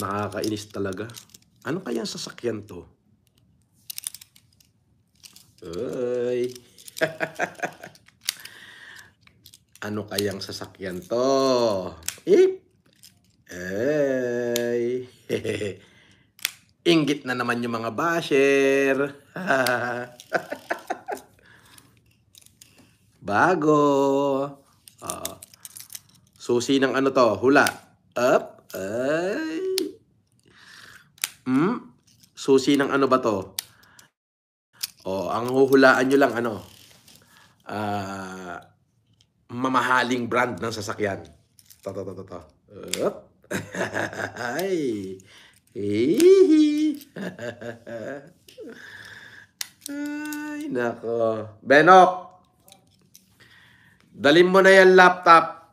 Nakakainis talaga. Ano kaya sasakyan to? Uy. Ano kayang sasakyan to? Ay. Inggit na naman yung mga basher. Bago. Susi ng ano to? Hula. Up. Ay. Susi ng ano ba to? Ang huhulaan nyo lang ano? Mamahaling brand ng sasakyan. To. Up. Ay. Ay, nako. Benok, dalhin mo na yung laptop.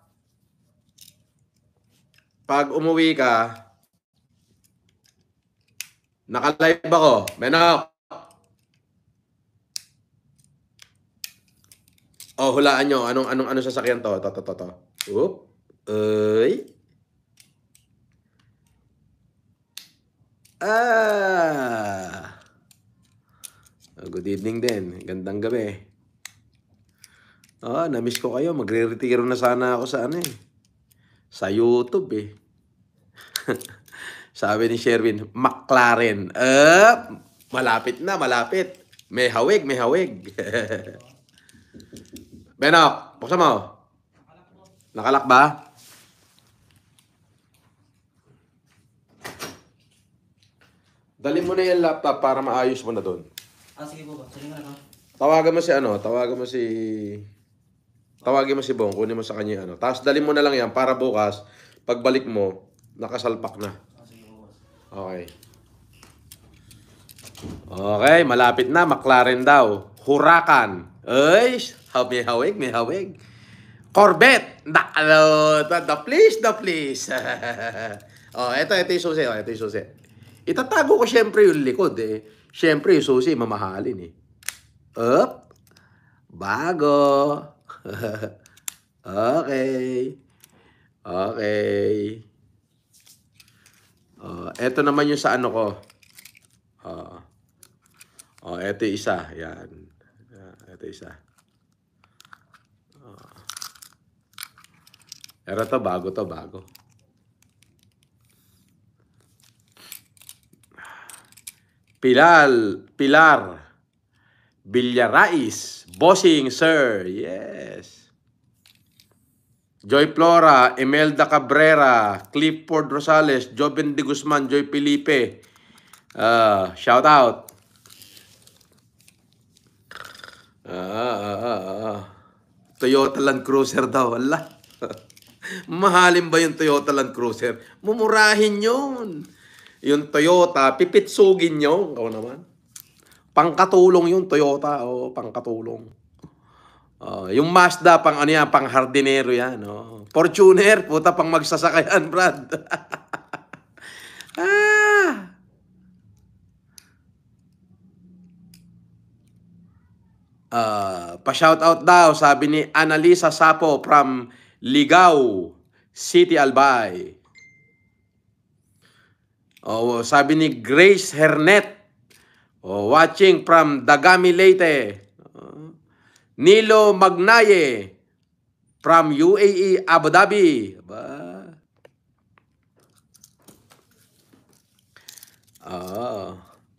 Pag umuwi ka, naka-live ako. Benok. Hulaan nyo. Anong sasakyan to? To. Oop. Ay. Good evening din. Gandang gabi. Na-miss ko kayo. Magre-retiro na sana ako sa sa YouTube eh. Sabi ni Sherwin, McLaren. Malapit na, malapit. May hawig. Benok, buksan mo. Nakalak ba? Dali mo na yung laptop para maayos mo na doon. Sige po ba. Sige na lang. Tawagan mo si Bong, kunin mo sa kanya Tapos dali mo na lang yan para bukas, pagbalik mo, nakasalpak na. Sige po ba. Okay. Okay, malapit na. McLaren daw. Huracan. Ay, may hawig. Corvette. The please. Ito yung susi. Itatago ko syempre yung likod eh. Syempre yung susi, mamahalin eh. Up. Bago. Okay. Ito naman yung sa ano ko. Ito yung isa. Yan. Ito yung isa. Pero to, bago. Pilar Villarais. Bossing, sir. Yes. Joy Flora, Imelda Cabrera, Clifford Rosales, Joven de Guzman, Joy Felipe. Shout out. Toyota Land Cruiser daw. Wala. Mahalin ba yung Toyota Land Cruiser? Mumurahin yun. Yung Toyota, pipitsugin nyo. Ikaw naman. Pangkatulong yung Toyota. Pangkatulong. Yung Mazda, pang hardinero yan. Fortuner, puta, pang magsasakayan, Brad. Pa-shoutout daw, sabi ni Annalisa Sapo from Ligao City, Albay. Sabi ni Grace Hernet, watching from Dagami, Leyte. Nilo Magnaye from UAE, Abu Dhabi.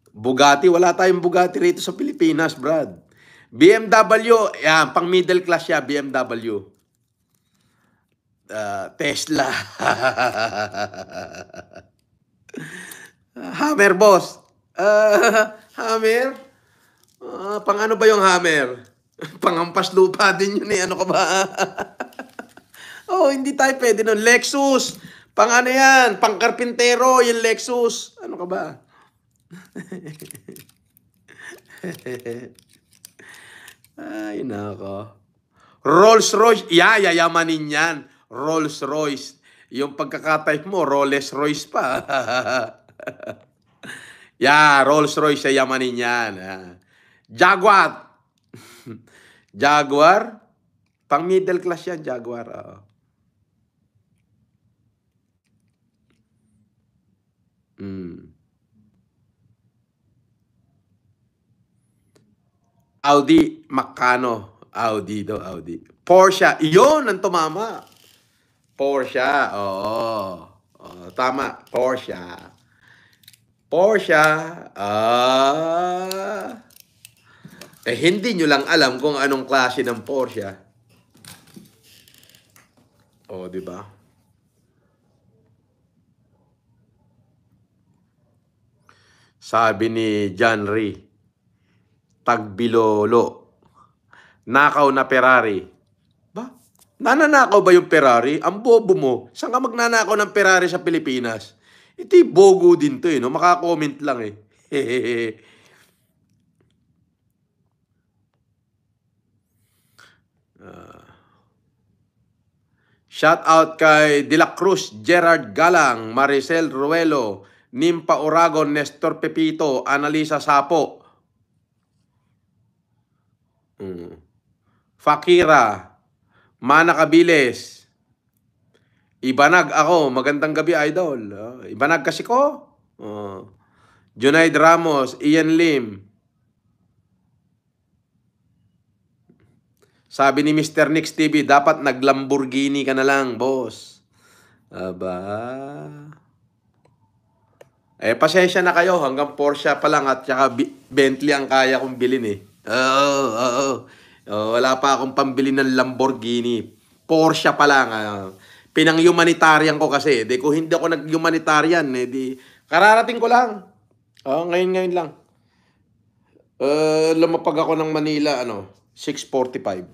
Bugatti, wala tayong Bugatti rito sa Pilipinas, Brad. BMW, yan, pang middle class siya, BMW. Tesla. Hammer, boss. Hammer? Pang ano ba yung Hammer? Pangampas lupa din yun eh. Ano ka ba? Hindi tayo pwede nun. Lexus. Pang ano yan? Pang karpintero yung Lexus. Ano ka ba? Ay, nako. Rolls Royce. Yayamanin yan. Rolls Royce. Yung pagkakatype mo, Rolls Royce pa. Rolls Royce, yayamanin yan. Jaguar. Jaguar. Pang middle class yan, Jaguar. Audi Makano. Audi daw, Audi. Porsche. Iyon ang tumama. Porsche. Oo. Tama. Porsche. Porsche. Hindi nyo lang alam kung anong klase ng Porsche. Di ba? Sabi ni John Ray, Tagbilolo, nakaw na Ferrari. Ba? Nananakaw ba yung Ferrari? Ang bobo mo. Saan ka magnanakaw ng Ferrari sa Pilipinas? Iti bogo din to no? Maka-comment lang Shout out kay De La Cruz, Gerard Galang, Maricel Ruelo, Nimpa Oragon, Nestor Pepito, Analisa Sapo, Fakira, Mana Cabiles, Ibanag ako, magandang gabi idol. Ibanag kasi ko. Junaid Ramos, Ian Lim. Sabi ni Mr. Nix TV, dapat nag-Lamborghini ka na lang, boss. Aba. Pasensya na kayo, hanggang Porsche pa lang at saka Bentley ang kaya kong bilhin wala pa akong pambili ng Lamborghini. Porsche pa lang. Pinang-humanitarian ko kasi. Kung hindi ako nag-humanitarian, kararating ko lang. Ngayon lang. Lumapag ako ng Manila, 6:45.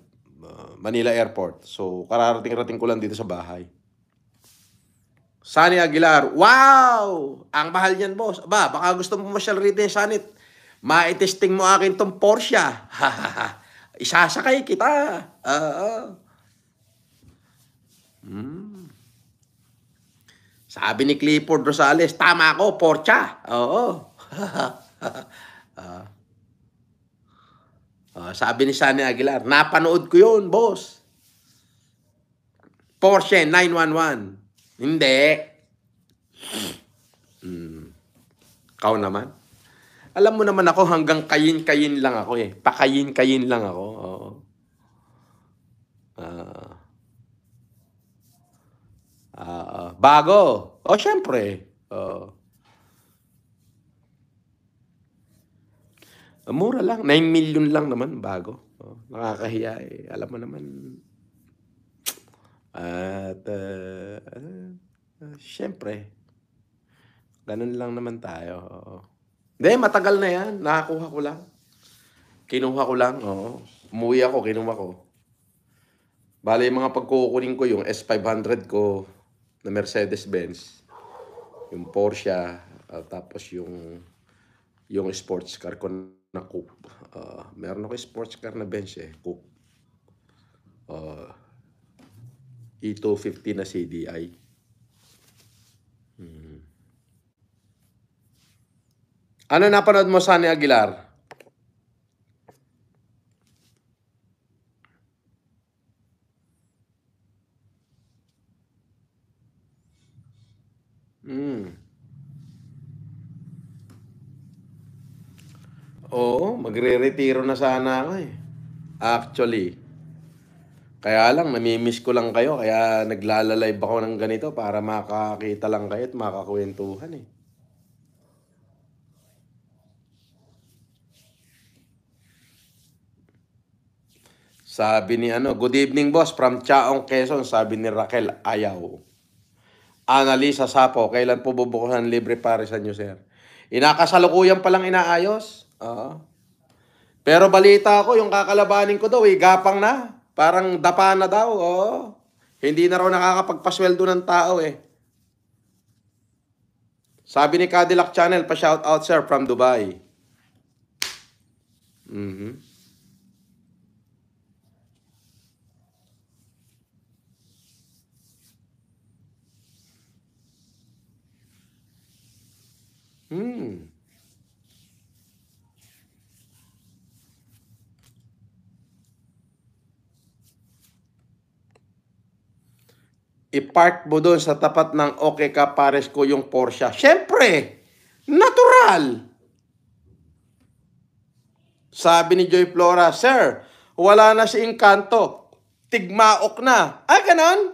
Manila Airport. So, kararating-rating ko lang dito sa bahay. Sunny Aguilar, wow! Ang mahal niyan, boss. Baka gusto mo masyal rito yung Sunny. Maitesting mo akin tong Porsche. Isasakay kita. Sabi ni Clifford Rosales, tama ako, Porsche. Sabi ni Sunny Aguilar, napanood ko yun, boss. Porsche 911. Hindi. Kau naman. Alam mo naman ako, hanggang kayin-kayin lang ako Pakayin-kayin lang ako. Bago. Syempre. Mura lang. 9 million lang naman bago. Nakakahiya Alam mo naman. At syempre, ganun lang naman tayo. Hindi, matagal na yan. Nakakuha ko lang. Kinuha ko lang. Umuwi ako, kinuha ko. Bale, yung mga pagkukunin ko, yung S500 ko na Mercedes-Benz, yung Porsche, tapos yung sports car ko na Coupe. Meron ako sports car na Benz Coupe. E250 na CDI. Ano napanood mo, Sunny Aguilar? Oo, magre-retiro na sana ako Actually. Kaya lang, namimiss ko lang kayo. Kaya naglalalive ako ng ganito para makakita lang kayo at makakwentuhan Sabi ni good evening boss from Chaong, Quezon. Sabi ni Raquel Ayaw. Analisa Sapo, kailan po bubukusan libre parisan nyo, sir? Inakasalukuyan palang inaayos. Pero balita ko, yung kakalabanin ko daw, gapang na. Parang dapa na daw. Hindi na raw nakakapagpasweldo ng tao Sabi ni Cadillac Channel, pa-shout out sir from Dubai. I-park mo doon sa tapat ng Okay Ka Pares ko yung Porsche. Siyempre! Natural. Sabi ni Joy Flora, Sir, wala na si Encanto. Tigmaok na. Ah, ganon?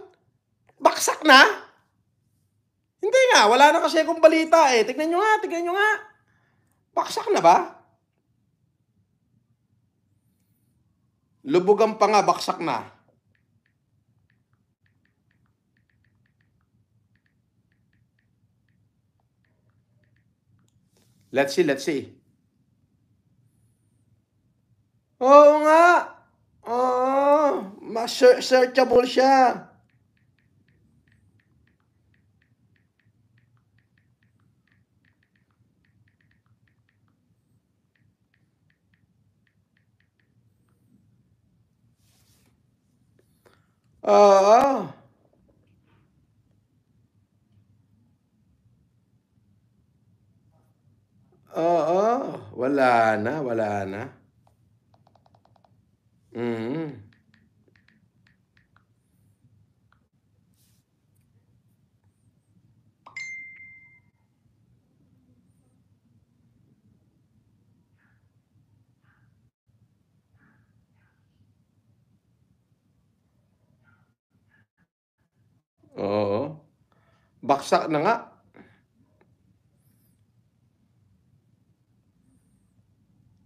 Baksak na? Hindi nga, wala na kasi akong balita eh. Tignan nyo nga. Baksak na ba? Lubugan pa nga, baksak na. Let's see. Oo nga. Oo, searchable siya. Oo. Oo. Wala na. Oo. Baksak na nga.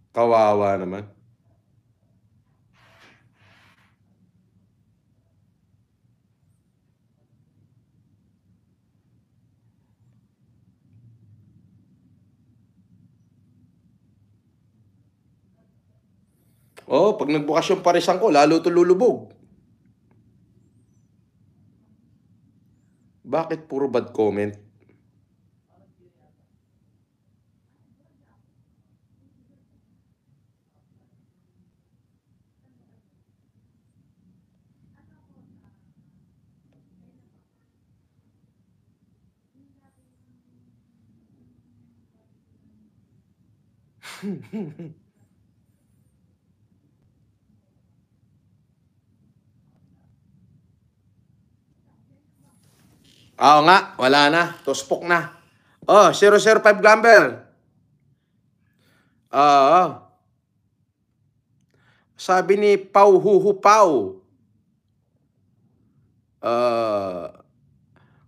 Kawawa naman. Oh, pag nagbukas yung parisan ko, lalo to lulubog. Bakit puro bad comment? Oo nga, wala na. Tuspok na. Oh, 005 Gambler. Oo. Sabi ni Pau Huhu Pau.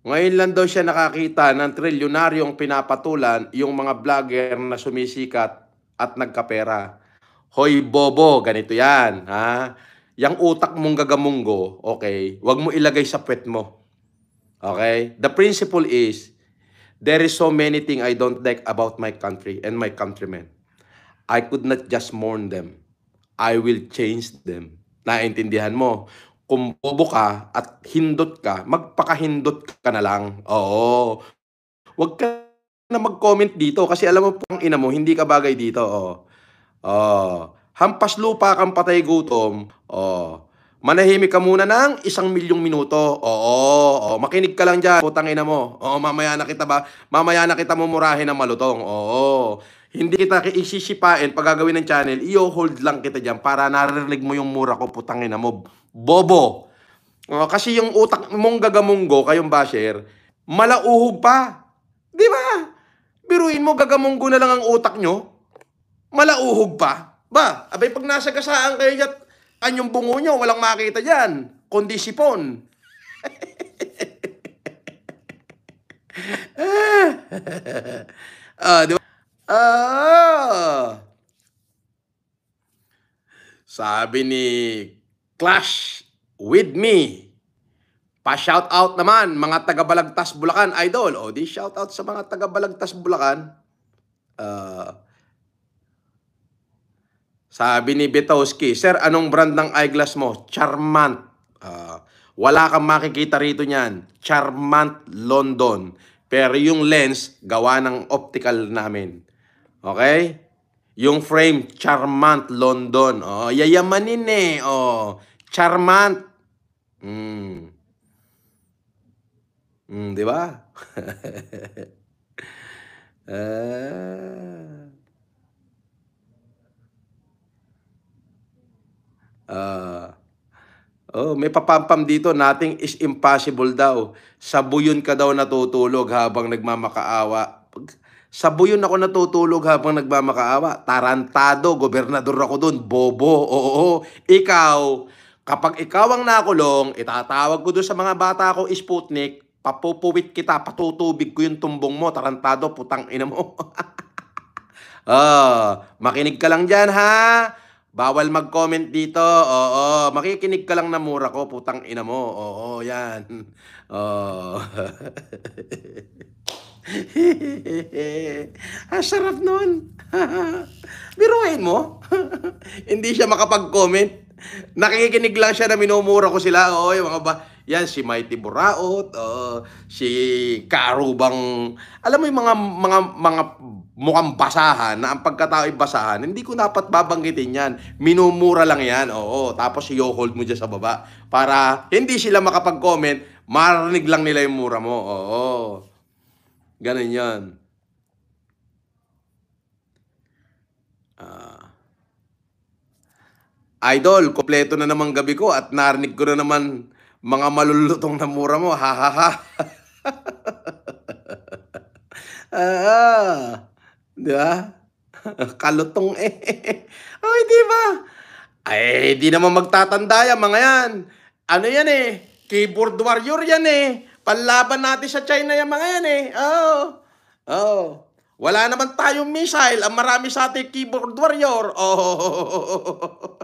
Ngayon lang daw siya nakakita ng trilyonaryong pinapatulan yung mga vlogger na sumisikat at nagkapera. Hoy bobo, ganito yan. Ha? Yang utak mong gagamunggo, okay, wag mo ilagay sa puwet mo. Okay? The principle is, there is so many things I don't like about my country and my countrymen. I could not just mourn them. I will change them. Naintindihan mo? Kung bobo ka at hindot ka, magpakahindot ka na lang. Oo. Huwag ka na mag-comment dito kasi alam mo pang ina mo, hindi ka bagay dito. Hampas lupa kang patay gutom. Manahimik ka muna ng 1,000,000 minuto. Makinig ka lang dyan, putang ina mo. Mamaya na kita mumurahin ng malutong. Hindi kita isisipain pag gagawin ng channel, i-hold lang kita dyan para naririnig mo yung mura ko, putang ina mo. Bobo. Kasi yung utak mong gagamunggo, kayong basher, malauhog pa. Di ba? Biruin mo, gagamunggo na lang ang utak nyo. Malauhog pa. Ba, abay pag nasa gasaan kayo dyan, anyong bungo nyo, walang makita dyan. Kundi sipon. Di ba? Sabi ni Clash with me. Pa-shoutout naman, mga taga-Balagtas, Bulacan, idol. Di shoutout sa mga taga-Balagtas, Bulacan. Sabi ni Betowski, Sir, anong brand ng eyeglass mo? Charmant. Wala kang makikita rito niyan. Charmant London. Pero yung lens, gawa ng optical namin. Okay? Yung frame, Charmant London. Yayamanin eh. Charmant. Di ba? May papampam dito, nothing is impossible daw. Sa buyon ka daw natutulog habang nagmamakaawa. Sa buyon ako natutulog habang nagmamakaawa. Tarantado, gobernador ako dun, bobo. Oo, ikaw, kapag ikaw ang nakulong, itatawag ko dun sa mga bata ko, Sputnik, papupuwit kita, patutubig ko yung tumbong mo, tarantado, putang ina mo. Makinig ka lang dyan, ha? Bawal mag-comment dito. Oo, makikinig ka lang na mura ko, putang ina mo. Oo, yan. Oo. Sarap nun. Biruin mo. Hindi siya makapag-comment. Nakikinig lang siya na minumura ko sila. Oo, yung mga yan, si Mighty Buraot, si Karubang, alam mo yung mga mukhang basahan na ang pagkatao ay basahan, hindi ko dapat babanggitin yan. Minumura lang yan, oo. Tapos i-hold mo dyan sa baba para hindi sila makapag-comment, marinig lang nila yung mura mo, oo. Ganun yan. Idol, kompleto na naman gabi ko at narinig ko na naman mga malulutong na mura mo. Ha ha ha. Di ba? Kalutong eh. Oh, di ba? Ay, di naman magtatanda yan, mga yan. Ano yan eh? Keyboard warrior yan eh. Panlaban natin sa China yan, mga yan eh. Oh. Oh. Wala naman tayong missile. Ang marami sa ating keyboard warrior. Oh.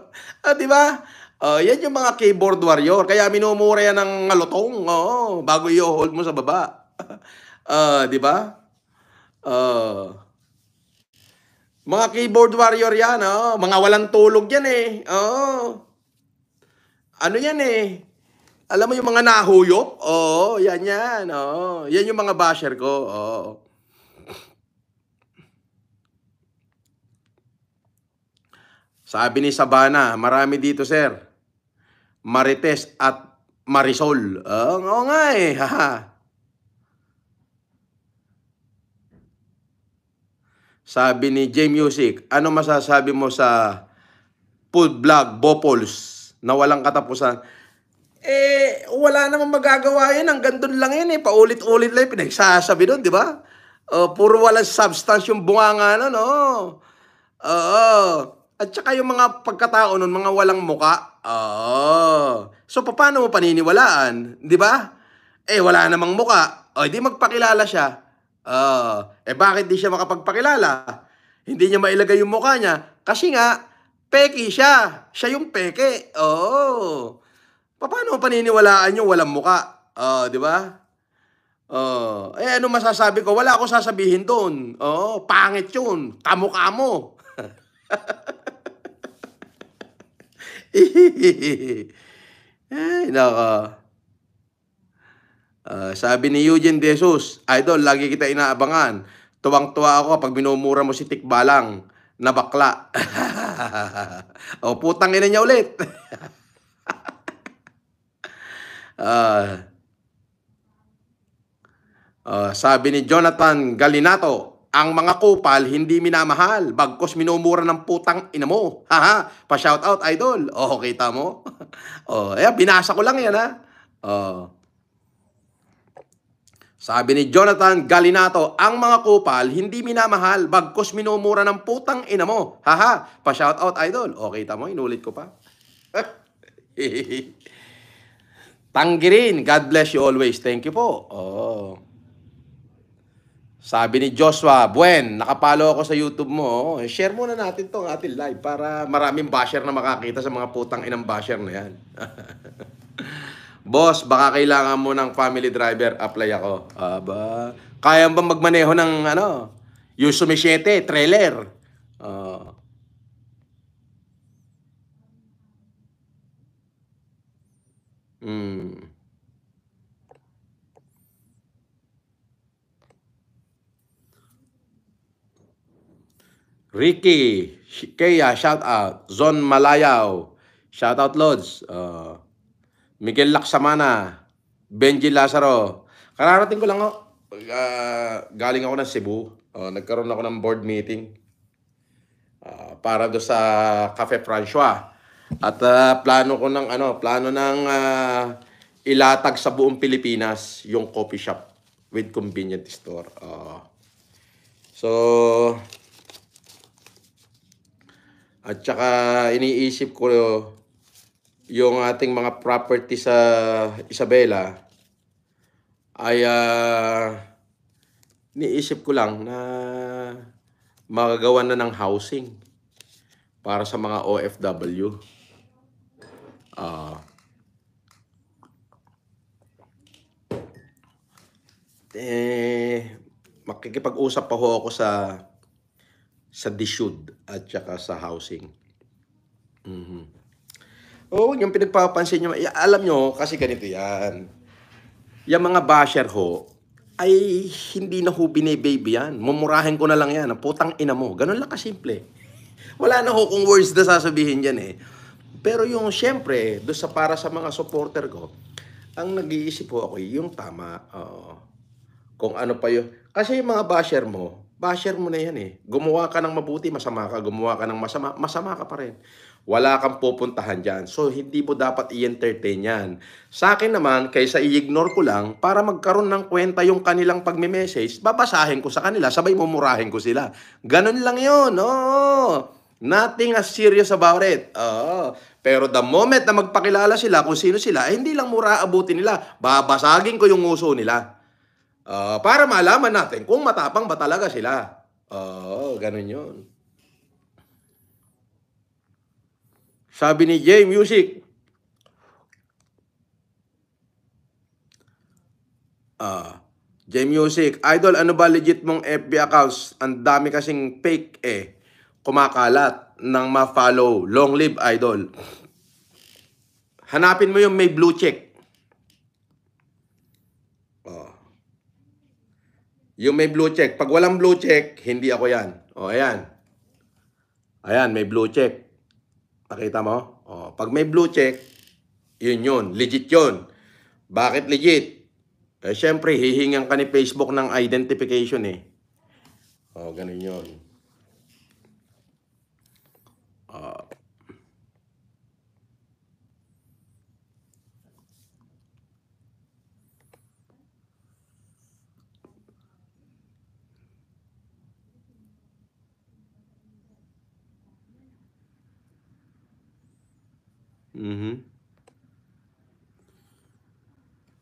Di ba? Yan yung mga keyboard warrior. Kaya minumura yan ng malutong. Oh, bago i-hold mo sa baba. Di ba? Mga keyboard warrior yan. Mga walang tulog yan eh. Ano yan eh? Alam mo yung mga nahuyop? Yan yan. Yan yung mga basher ko. Sabi ni Sabana, marami dito, sir. Marites at Marisol. Oo nga eh. Sabi ni J Music, ano masasabi mo sa food vlog, Bopols, na walang katapusan? Wala namang magagawa yan. Hanggang doon lang yan eh. Paulit-ulit lang yung pinagsasabi doon, di ba? Puro walang substance yung bunganga nun, At saka yung mga pagkatao nun, mga walang muka. So, paano mo paniniwalaan? Di ba? Wala namang muka. Di magpakilala siya. Bakit di siya makapagpakilala? Hindi niya mailagay yung mukha niya. Kasi nga, peki siya. Siya yung peke. Paano mo paniniwalaan yung walang muka? Di ba? Ano masasabi ko? Wala akong sasabihin doon. Pangit yun. Kamukha mo. Ay, nako. Sabi ni Eugene De Jesus, Idol, lagi kita inaabangan. Tuwang-tuwa ako kapag minumura mo si Tikbalang na bakla. Putang ina niya ulit. Sabi ni Jonathan Galinato, ang mga kupal hindi minamahal, bagkos minumura ng putang ina mo. Pa-shout out, Idol. Kita mo? Binasa ko lang yan, ha. Sabi ni Jonathan Galinato, ang mga kupal hindi minamahal, bagkos minumura ng putang ina mo. Pa-shout out, Idol. Kita mo, inulit ko pa. Tanggirin, God bless you always. Thank you po. Sabi ni Joshua, Buen, nakapalo ako sa YouTube mo. Share muna natin tong ating live para maraming basher na makakita sa mga putang inang basher na yan. Boss, baka kailangan mo ng family driver. Apply ako. Kaya ba magmaneho ng yung Sumisyete, trailer? Ricky, Kaya, shout out. Zon Malayaw, shout out Lods. Miguel Laksamana, Benji Lazaro. Kararating ko lang galing ako ng Cebu. Nagkaroon ako ng board meeting para do sa Cafe Francois. At plano ng ilatag sa buong Pilipinas yung coffee shop with convenience store. So, at saka iniisip ko yung ating mga property sa Isabela ay iniisip ko lang na magagawa na ng housing para sa mga OFW. Makikipag-usap pa ho ako sa DSUD at saka sa housing. Oo, yung pinagpapansin nyo, alam nyo, kasi ganito yan. Yung mga basher ho, ay hindi na ho binibaby yan. Mumurahin ko na lang yan. Ang putang ina mo. Ganun lang kasimple. Wala na ho kung words na sasabihin dyan eh. Pero yung syempre, doon sa para sa mga supporter ko, ang nag-iisip ho ako, yung tama. Kung ano pa yun. Kasi yung mga basher mo na yan eh. Gumawa ka ng mabuti, masama ka. Gumawa ka ng masama, masama ka pa rin. Wala kang pupuntahan dyan. So, hindi mo dapat i-entertain yan. Sa akin naman, kaysa i-ignore ko lang, para magkaroon ng kwenta yung kanilang pagme-message, babasahin ko sa kanila, sabay mumurahin ko sila. Ganun lang yun. Oo. Nothing as serious about it. Oo. Pero the moment na magpakilala sila kung sino sila, hindi lang mura abutin nila. Babasagin ko yung uso nila. Para malaman natin kung matapang ba talaga sila. Ganun yun. Sabi ni J Music, J Music, Idol, ano ba legit mong FB accounts? Ang dami kasing fake eh. Kumakalat ng ma-follow. Long live, Idol. Hanapin mo yung may blue check. Yung may blue check. Pag walang blue check, hindi ako yan. Ayan. Ayan, may blue check. Nakita mo? Pag may blue check, yun. Legit yun. Bakit legit? Syempre, hihingan ka ni Facebook ng identification eh. Ganun yun.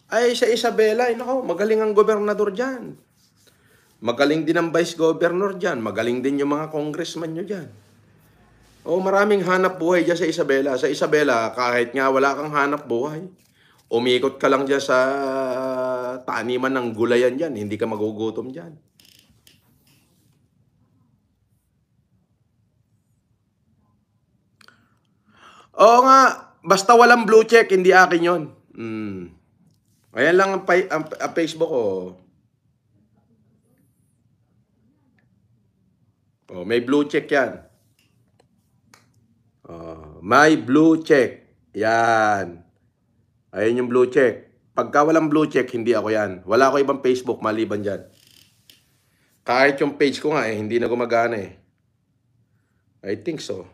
Ay, sa Isabela, nako, magaling ang gobernador dyan. Magaling din ang vice governor dyan. Magaling din yung mga congressman nyo dyan. Maraming hanap buhay dyan sa Isabela. Sa Isabela, kahit nga wala kang hanap buhay, umikot ka lang dyan sa taniman ng gulayan dyan. Hindi ka magugutom dyan. Oo nga, basta walang blue check, hindi akin yun. Ayan lang ang Facebook ko. May blue check yan. May blue check. Yan. Ayan yung blue check. Pagka walang blue check, hindi ako yan. Wala ko ibang Facebook maliban dyan. Kahit yung page ko nga hindi na gumagana eh. I think so.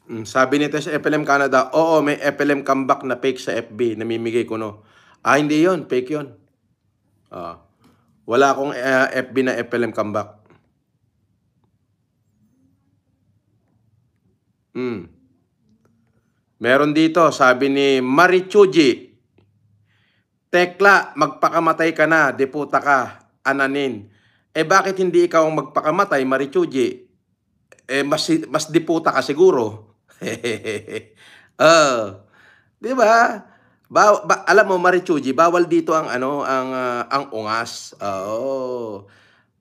Sabi nito sa FLM Canada, oo, may FLM comeback na fake sa FB, namimigay ko no. Hindi yun, fake yun. Wala akong FB na FLM comeback. Meron dito, sabi ni Marichuji, Tekla, magpakamatay ka na, deputa ka, ananin. Bakit hindi ikaw ang magpakamatay, Marichuji? Mas deputa ka siguro. Di ba? Alam mo, Marichuji, bawal dito ang ano, ang ungas. Oo.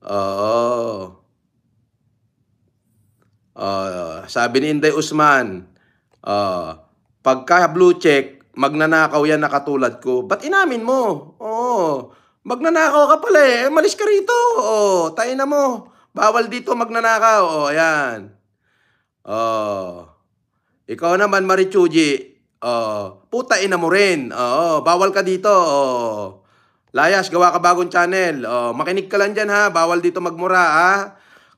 Oo. Sabi ni Inday Usman, pagka blue check, magnanakaw yan na katulad ko. Ba't inamin mo? Oo. Magnanakaw ka pala eh. Malis ka rito. Oo. Tayo na mo. Bawal dito magnanakaw. Oo, ayan. Oo. Ikaw naman, Marichuji. Puta ina mo rin. Oo. Bawal ka dito. Oo. Layas, gawa ka bagong channel. Makinig ka lang dyan ha. Bawal dito magmura ha.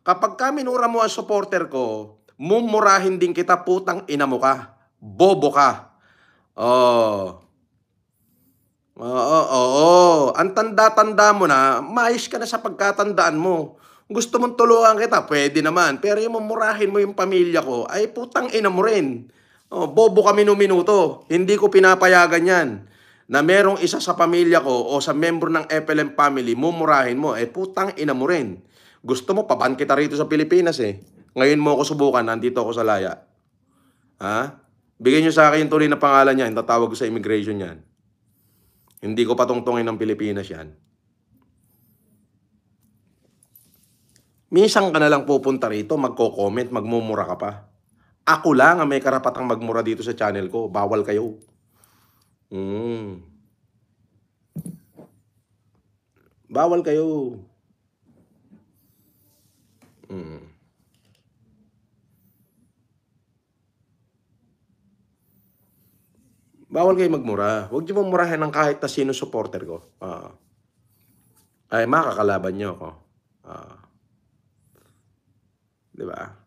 Kapag ka minura mo ang supporter ko, mumurahin din kita, putang ina mo ka. Bobo ka. Oh. Oo. Ang tanda-tanda mo na, maayos ka na sa pagkatandaan mo. Gusto mong tulungan kita, pwede naman. Pero yung mumurahin mo yung pamilya ko, ay putang ina mo rin. Bobo ka minuto. Hindi ko pinapayagan yan. Na merong isa sa pamilya ko o sa membro ng FLM family, mumurahin mo, putang ina mo rin. Gusto mo, paban kita rito sa Pilipinas eh. Ngayon mo ako subukan, nandito ako sa Laya. Ha? Bigyan nyo sa akin yung tuloy na pangalan niya, tatawag ko sa immigration yan. Hindi ko patungtungin ng Pilipinas yan. Minsan ka na lang pupunta rito, magko-comment, magmumura ka pa. Ako lang ang may karapatang magmura dito sa channel ko. Bawal kayo. Bawal kayo. Bawal kayo magmura. Huwag niyo mumurahin ng kahit na sino supporter ko. Ay, makakalaban niyo ako. Diba?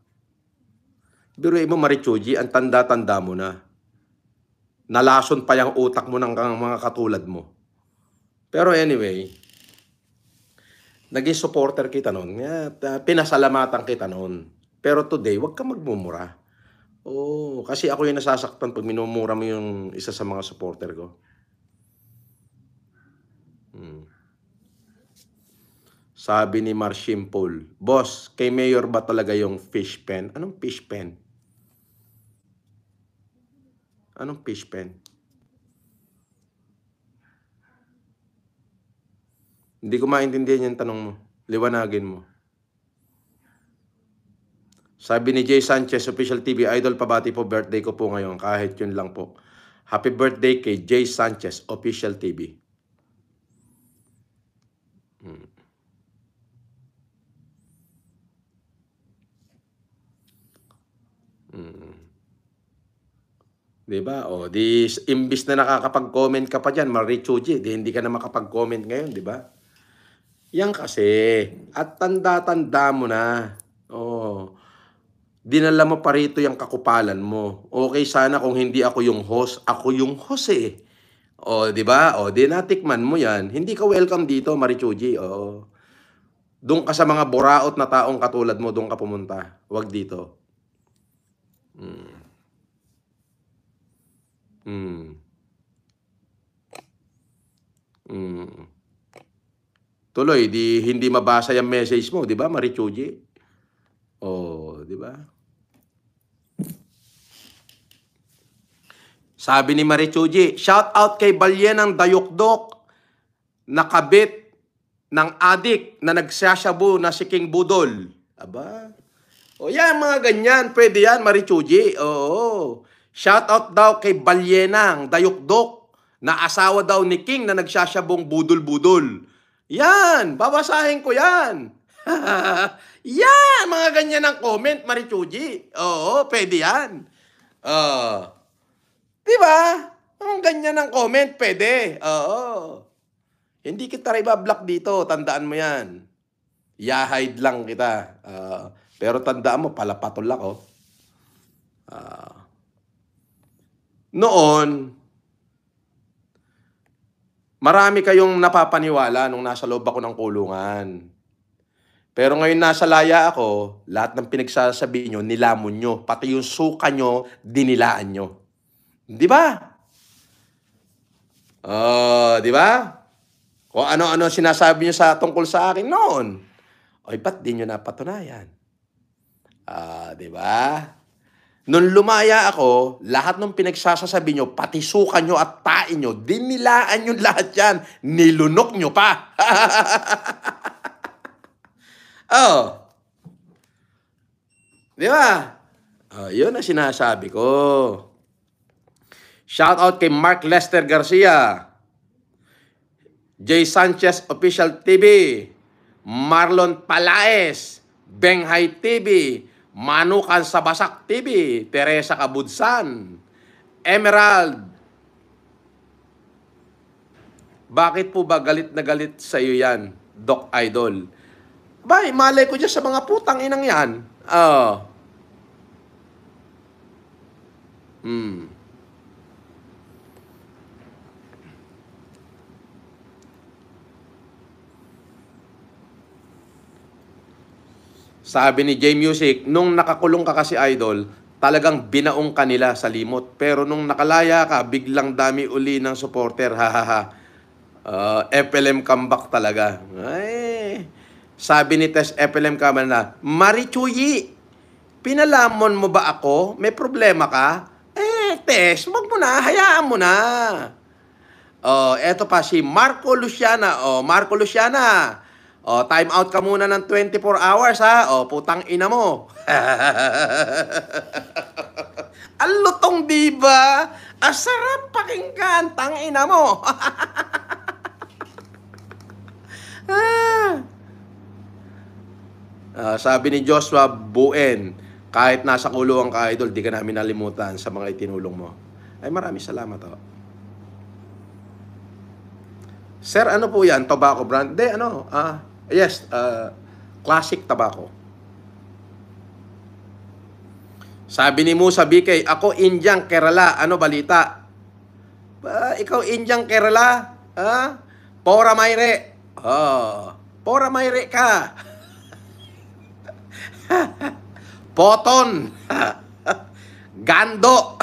Biruin mo, Marichuji, ang tanda-tanda mo na. Nalason pa yung utak mo ng mga katulad mo. Pero anyway, naging supporter kita noon. Pinasalamatan kita noon. Pero today, huwag ka magmumura. Kasi ako yung nasasaktan pag minumura mo yung isa sa mga supporter ko. Sabi ni Marshim Paul, boss, kay Mayor ba talaga yung fish pen? Anong fish pen? Anong fish pen? Hindi ko maintindihan yung tanong mo. Liwanagin mo. Sabi ni Jay Sanchez, Official TV Idol, pabati po, birthday ko po ngayon. Kahit yun lang po. Happy birthday kay Jay Sanchez, Official TV. Diba? Imbis na nakakapag-comment ka pa dyan, Marichuji, hindi ka na makapag-comment ngayon, diba? Yan kasi, at tanda-tanda mo na. Dinala mo pa rito yung kakupalan mo. Okay sana kung hindi ako yung host, ako yung host eh. Diba? Di natikman mo yan. Hindi ka welcome dito, Marichuji. Doon ka sa mga buraot na taong katulad mo, doon ka pumunta. Huwag dito. Tuloy, hindi mabasa yung message mo, di ba, Marichuji? Di ba? Sabi ni Marichuji, shout out kay Balyenang Dayukdok, nakabit ng adik na nagsasyabu na si King Budol. Aba? Yan, mga ganyan. Pwede yan, Marichuji. Shout out daw kay Balyenang Dayukdok, na asawa daw ni King na nagsasyabong budol-budol. Yan, babasahin ko yan. Yan, mga ganyan ang comment, Marichuji. Pwede yan. Diba? Ang ganyan ang comment, pwede. Hindi kita rin block dito, tandaan mo yan. Yahide lang kita. Pero tandaan mo, palapatol ako. Noon, marami kayong napapaniwala nung nasa loob ako ng kulungan. Pero ngayon nasa Laya ako, lahat ng pinagsasabi nyo, nilamon nyo. Pati yung suka nyo, dinilaan nyo. Di ba? Di ba? Kung ano-ano sinasabi nyo tungkol sa akin noon. Ba't di nyo napatunayan? Di ba? Nung lumaya ako, lahat ng pinagsasasabi nyo, pati suka nyo at tain nyo, dinilaan nyo lahat yan. Nilunok nyo pa. Oh. Di ba? Oh, yun ang sinasabi ko. Shout out kay Mark Lester Garcia, Jay Sanchez Official TV, Marlon Palaez, Benghay TV, Manukan Sabasak TV, Teresa Kabudsan, Emerald. Bakit po ba galit na galit sa iyo yan, Doc Idol? Bay, malay ko dyan sa mga putang inang yan. Sabi ni J Music, nung nakakulong ka kasi Idol, talagang binaong ka nila sa limot. Pero nung nakalaya ka, biglang dami uli ng supporter. Hahaha. FLM comeback talaga. Ay, sabi ni Tess FLM comeback na, Marichuyi, pinalamon mo ba ako? May problema ka? Tess, wag mo na, hayaan mo na. Eto pa si Marco Luciana. Marco Luciana. Time out ka muna ng 24 hours ha. Putang ina mo. Ang lutong diba? Asarap pakinggan, tang ina mo. Sabi ni Joshua Buen, kahit nasa kulungan ka Idol, di ka namin nalimutan sa mga itinulong mo. Ay maraming salamat ho. Sir, ano po yan? Tobacco brand? De, ano? Yes, classic tobacco. Sabi ni Musa BK, ako Indiang Kerala. Ano balita? Ikaw Indiang Kerala? Pora Mayre. Pora Mayre ka. Poton. Gando.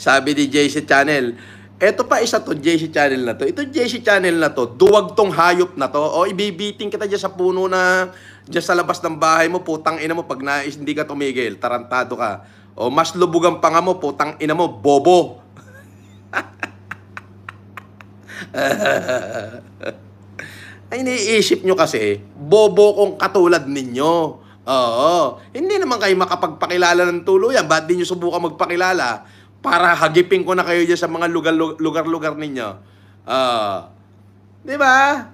Sabi ni JC Channel, eto pa isa to JC Channel na to. Ito JC Channel na to, duwag tong hayop na to. Ibibiting kita dyan sa puno na dyan sa labas ng bahay mo, putang ina mo pag hindi ka tumigil, tarantado ka. Mas lubugan pa nga mo, putang ina mo, bobo. Ay, iniisip nyo kasi, bobo kong katulad ninyo. Hindi naman kayo makapagpakilala ng tuluyan. Ba't di nyo subukan magpakilala? Para hagipin ko na kayo dyan sa mga lugar-lugar ninyo. Di ba?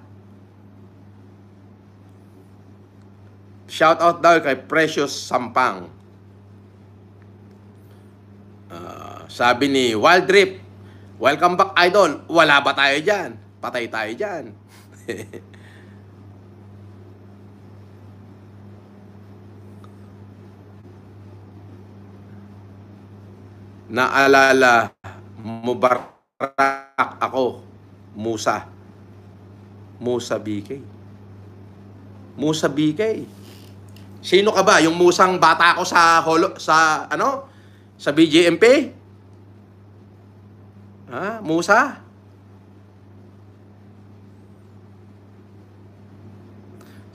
Shout out daw kay Precious Sampang. Sabi ni Wild Drip, welcome back Idol. Wala ba tayo dyan? Patay tayo dyan. Naalala mo barak ako, Musa. Musa BK. Musa BK. Sino ka ba? Yung musang bata ako sa sa BJMP? Musa?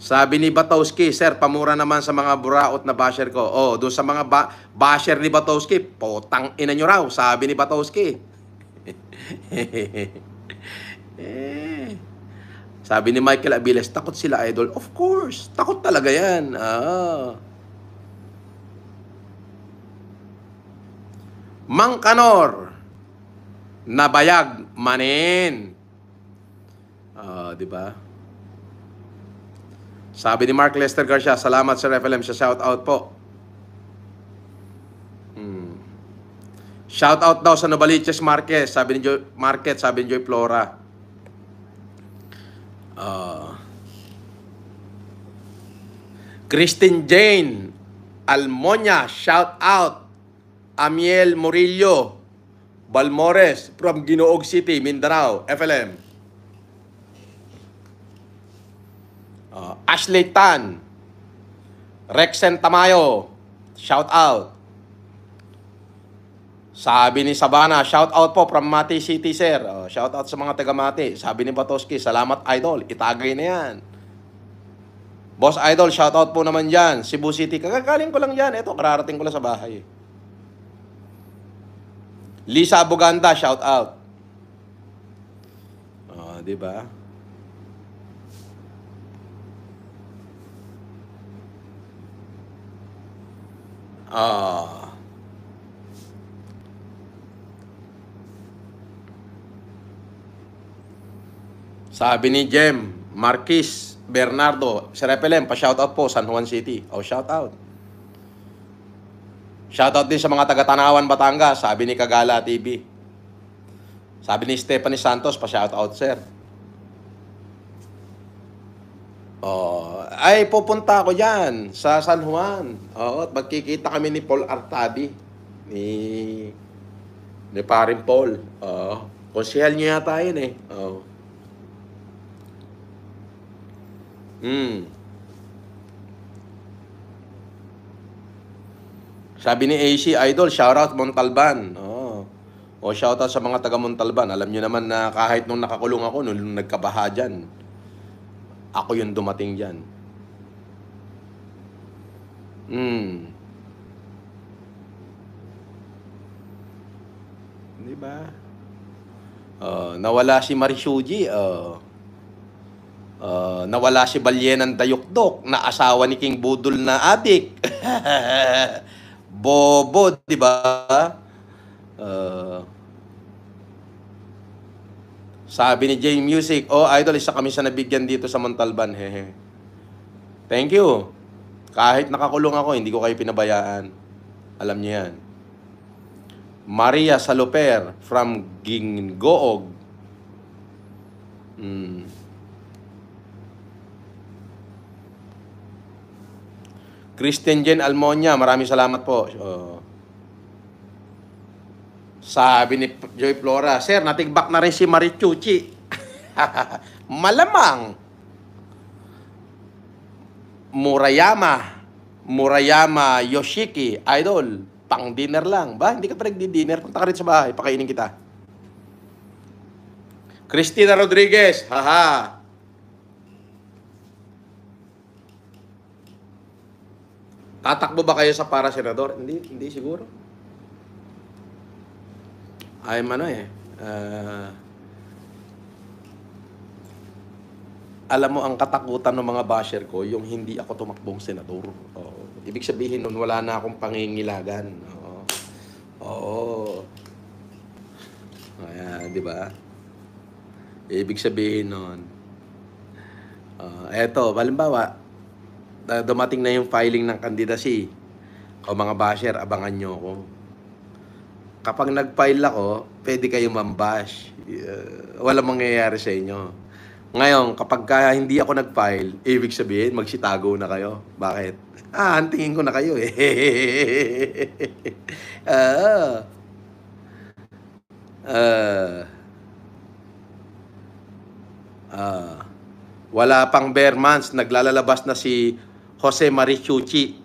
Sabi ni Batowski, sir, pamura naman sa mga buraot na basher ko. Doon sa mga basher ni Batowski, potang ina nyo raw, sabi ni Batowski. Sabi ni Michael Abiles, takot sila Idol. Of course, takot talaga yan. Mang Kanor, nabayag manin. Di ba? Sabi ni Mark Lester Garcia, salamat sa FLM sa shout out po. Shout out daw sa Novaliches Marquez, sabi ni Joy Flora. Christine Jane Almonia, shout out. Amiel Murillo Balmores from Ginoog City, Mindanao, FLM. Ashley Tan, Rexen Tamayo, shout out. Sabi ni Sabana, shout out po from Mati City, sir. Shout out sa mga taga Mati. Sabi ni Batowski, salamat Idol, itagay na yan. Boss Idol, shoutout po naman dyan. Cebu City. Kagagaling ko lang dyan. Ito, kararating ko lang sa bahay. Lisa Buganda, shoutout. Oh, di ba? Ah. Sabi ni Jem, Marquis Bernardo, Sir Repelem, pa-shoutout po, San Juan City. Oh, shoutout. Shoutout din sa mga taga-Tanawan, Batangas, sabi ni Kagala TV. Sabi ni Stephanie Santos, pa-shoutout, sir. Oh, ay pupunta ako diyan sa San Juan. Oo, at magkikita kami ni Paul Artadi, ni Paring Paul. Oo, konsehal niya yata yun eh. Oo. Sabi ni AC Idol, shoutout Montalban. Oh. O shoutout sa mga taga Montalban. Alam niyo naman na kahit nung nakakulong ako, nung nagkabaha dyan, ako yung dumating dyan. Di ba? Nawala si Marishuji. Nawala si Balyenan Dayukdok na asawa ni King Budol na adik. Bobo, di ba? Sabi ni J Music, oh Idol, isa kami sa nabigyan dito sa Montalban. Hehe. Thank you. Kahit nakakulong ako, hindi ko kayo pinabayaan. Alam niyo yan. Maria Saloper from Gingoog. Christian Jen Almonia, maraming salamat po. Sabi ni Joy Flora, sir, natigbak na rin si Marichuchi. Malamang. Murayama Yoshiki, Idol, pang dinner lang. Ba, hindi ka pa nagdi-dinner, punta ka rin sa bahay, pakainin kita. Cristina Rodriguez, haha. Tatakbo ba kayo sa para senador? Hindi siguro. I'm alam mo, ang katakutan ng mga basher ko, yung hindi ako tumakbong senador. Ibig sabihin nun, wala na akong pangingilagan. Ayan, di ba? Ibig sabihin nun, eto, halimbawa, dumating na yung filing ng candidacy. O mga basher, abangan nyo ako. Kapag nag-file ako, pwede kayong mambash. Walang mangyayari sa inyo. Ngayon, kapag hindi ako nag-file, ibig sabihin, magsitago na kayo. Bakit? Hantingin ko na kayo eh. Wala pang bare months, naglalabas na si Jose Marichuchi.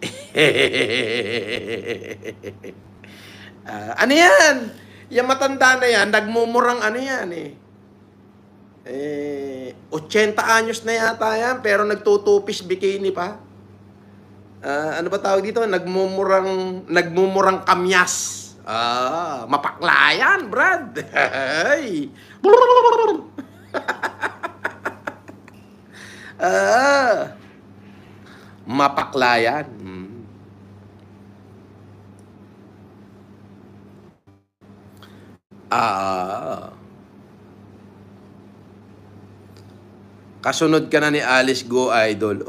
Ano yan? Yung matanda na yan, nagmumurang ano yan eh. 80 anyos na yata yan, pero nagtutupis bikini pa. Ano ba tawag dito? Nagmumurang kamyas. Mapaklayan, Brad. Ay. Mapaklayan. Kasunod ka na ni Alice Go, Idol.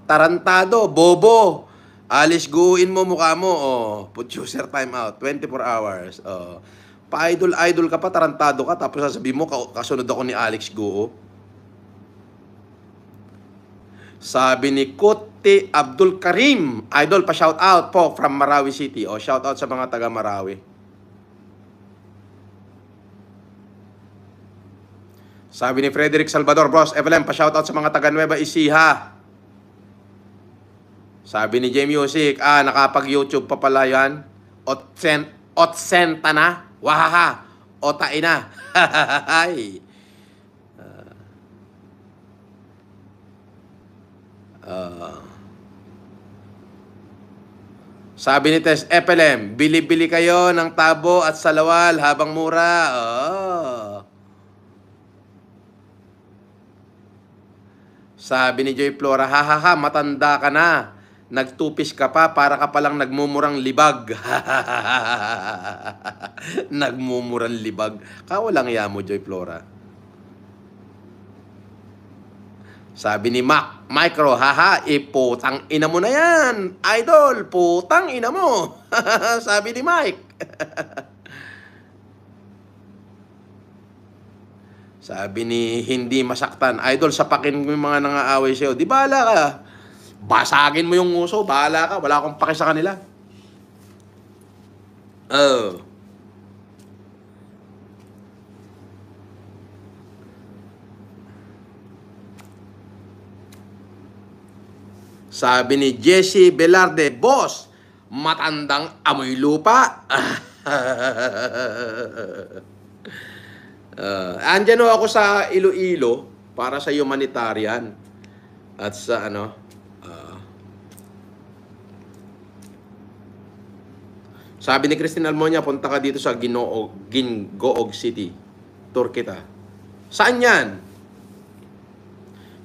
Tarantado, bobo. Alice Go-in mo mukha mo. Put user time out, 24 hours. Pa-idol ka pa, tarantado ka, tapos sasabihin mo, kasunod ako ni Alex Go. Sabi ni Kuti Abdul Karim, Idol, pa-shout out po from Marawi City. Shout out sa mga taga Marawi. Sabi ni Frederick Salvador, Bros, FLM, pa-shoutout sa mga taga Nueva Ecija. Sabi ni J Music, nakapag-YouTube pa pala yan. Otsenta na. Wahaha. Otain na. Ah. Sabi ni Tess FLM, bili-bili kayo ng tabo at salawal habang mura. Oh. Sabi ni Joy Flora, hahaha, matanda ka na. Nagtupis ka pa, para ka palang nagmumurang libag. Nagmumurang libag. Kawalang ya mo, Joy Flora. Sabi ni Mac, Micro, haha, putang ina mo na yan. Idol, putang ina mo. Sabi ni Mike. Sabi ni hindi masaktan, Idol, sapakin mo yung mga nangaaway sa'yo. Di bahala ka. Basagin mo yung uso, bahala ka. Wala akong paki sa kanila. Oh. Sabi ni Jesse Velarde, boss, matandang amoy lupa. Andyan ako sa Iloilo para sa humanitarian at sa sabi ni Christine Almonia, punta ka dito sa Gingoog City. Tour kita. Saan yan?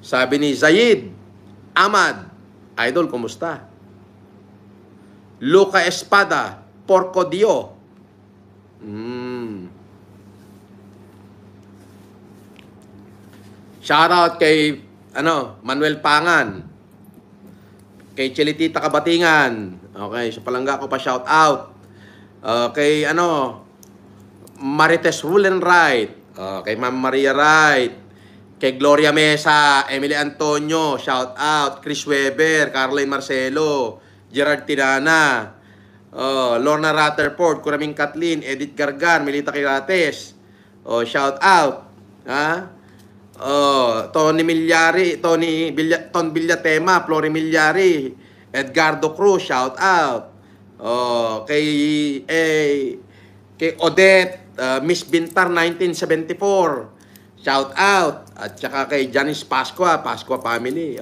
Sabi ni Zayid Ahmad, Idol, kumusta? Luca Espada, Porco Dio. Shoutout kay Manuel Pangan. Kay Chelitita Kabatingan. Okay, sa Palangga ko pa shoutout. Kay Marites Rulen Wright. Kay Ma'am Maria Wright. Kay Gloria Mesa, Emily Antonio, shout out, Chris Weber, Caroline Marcelo, Gerard Tirana, Lorna Rutherford, Kuraming Kathleen, Edith Gargan, Melita Quirates, shout out, Tony Milyari, Ton Villatema, Flori Milyari, Edgardo Cruz, shout out, kay Odette, Miss Bintar 1974, shout out. At saka kay Janice Pascua family.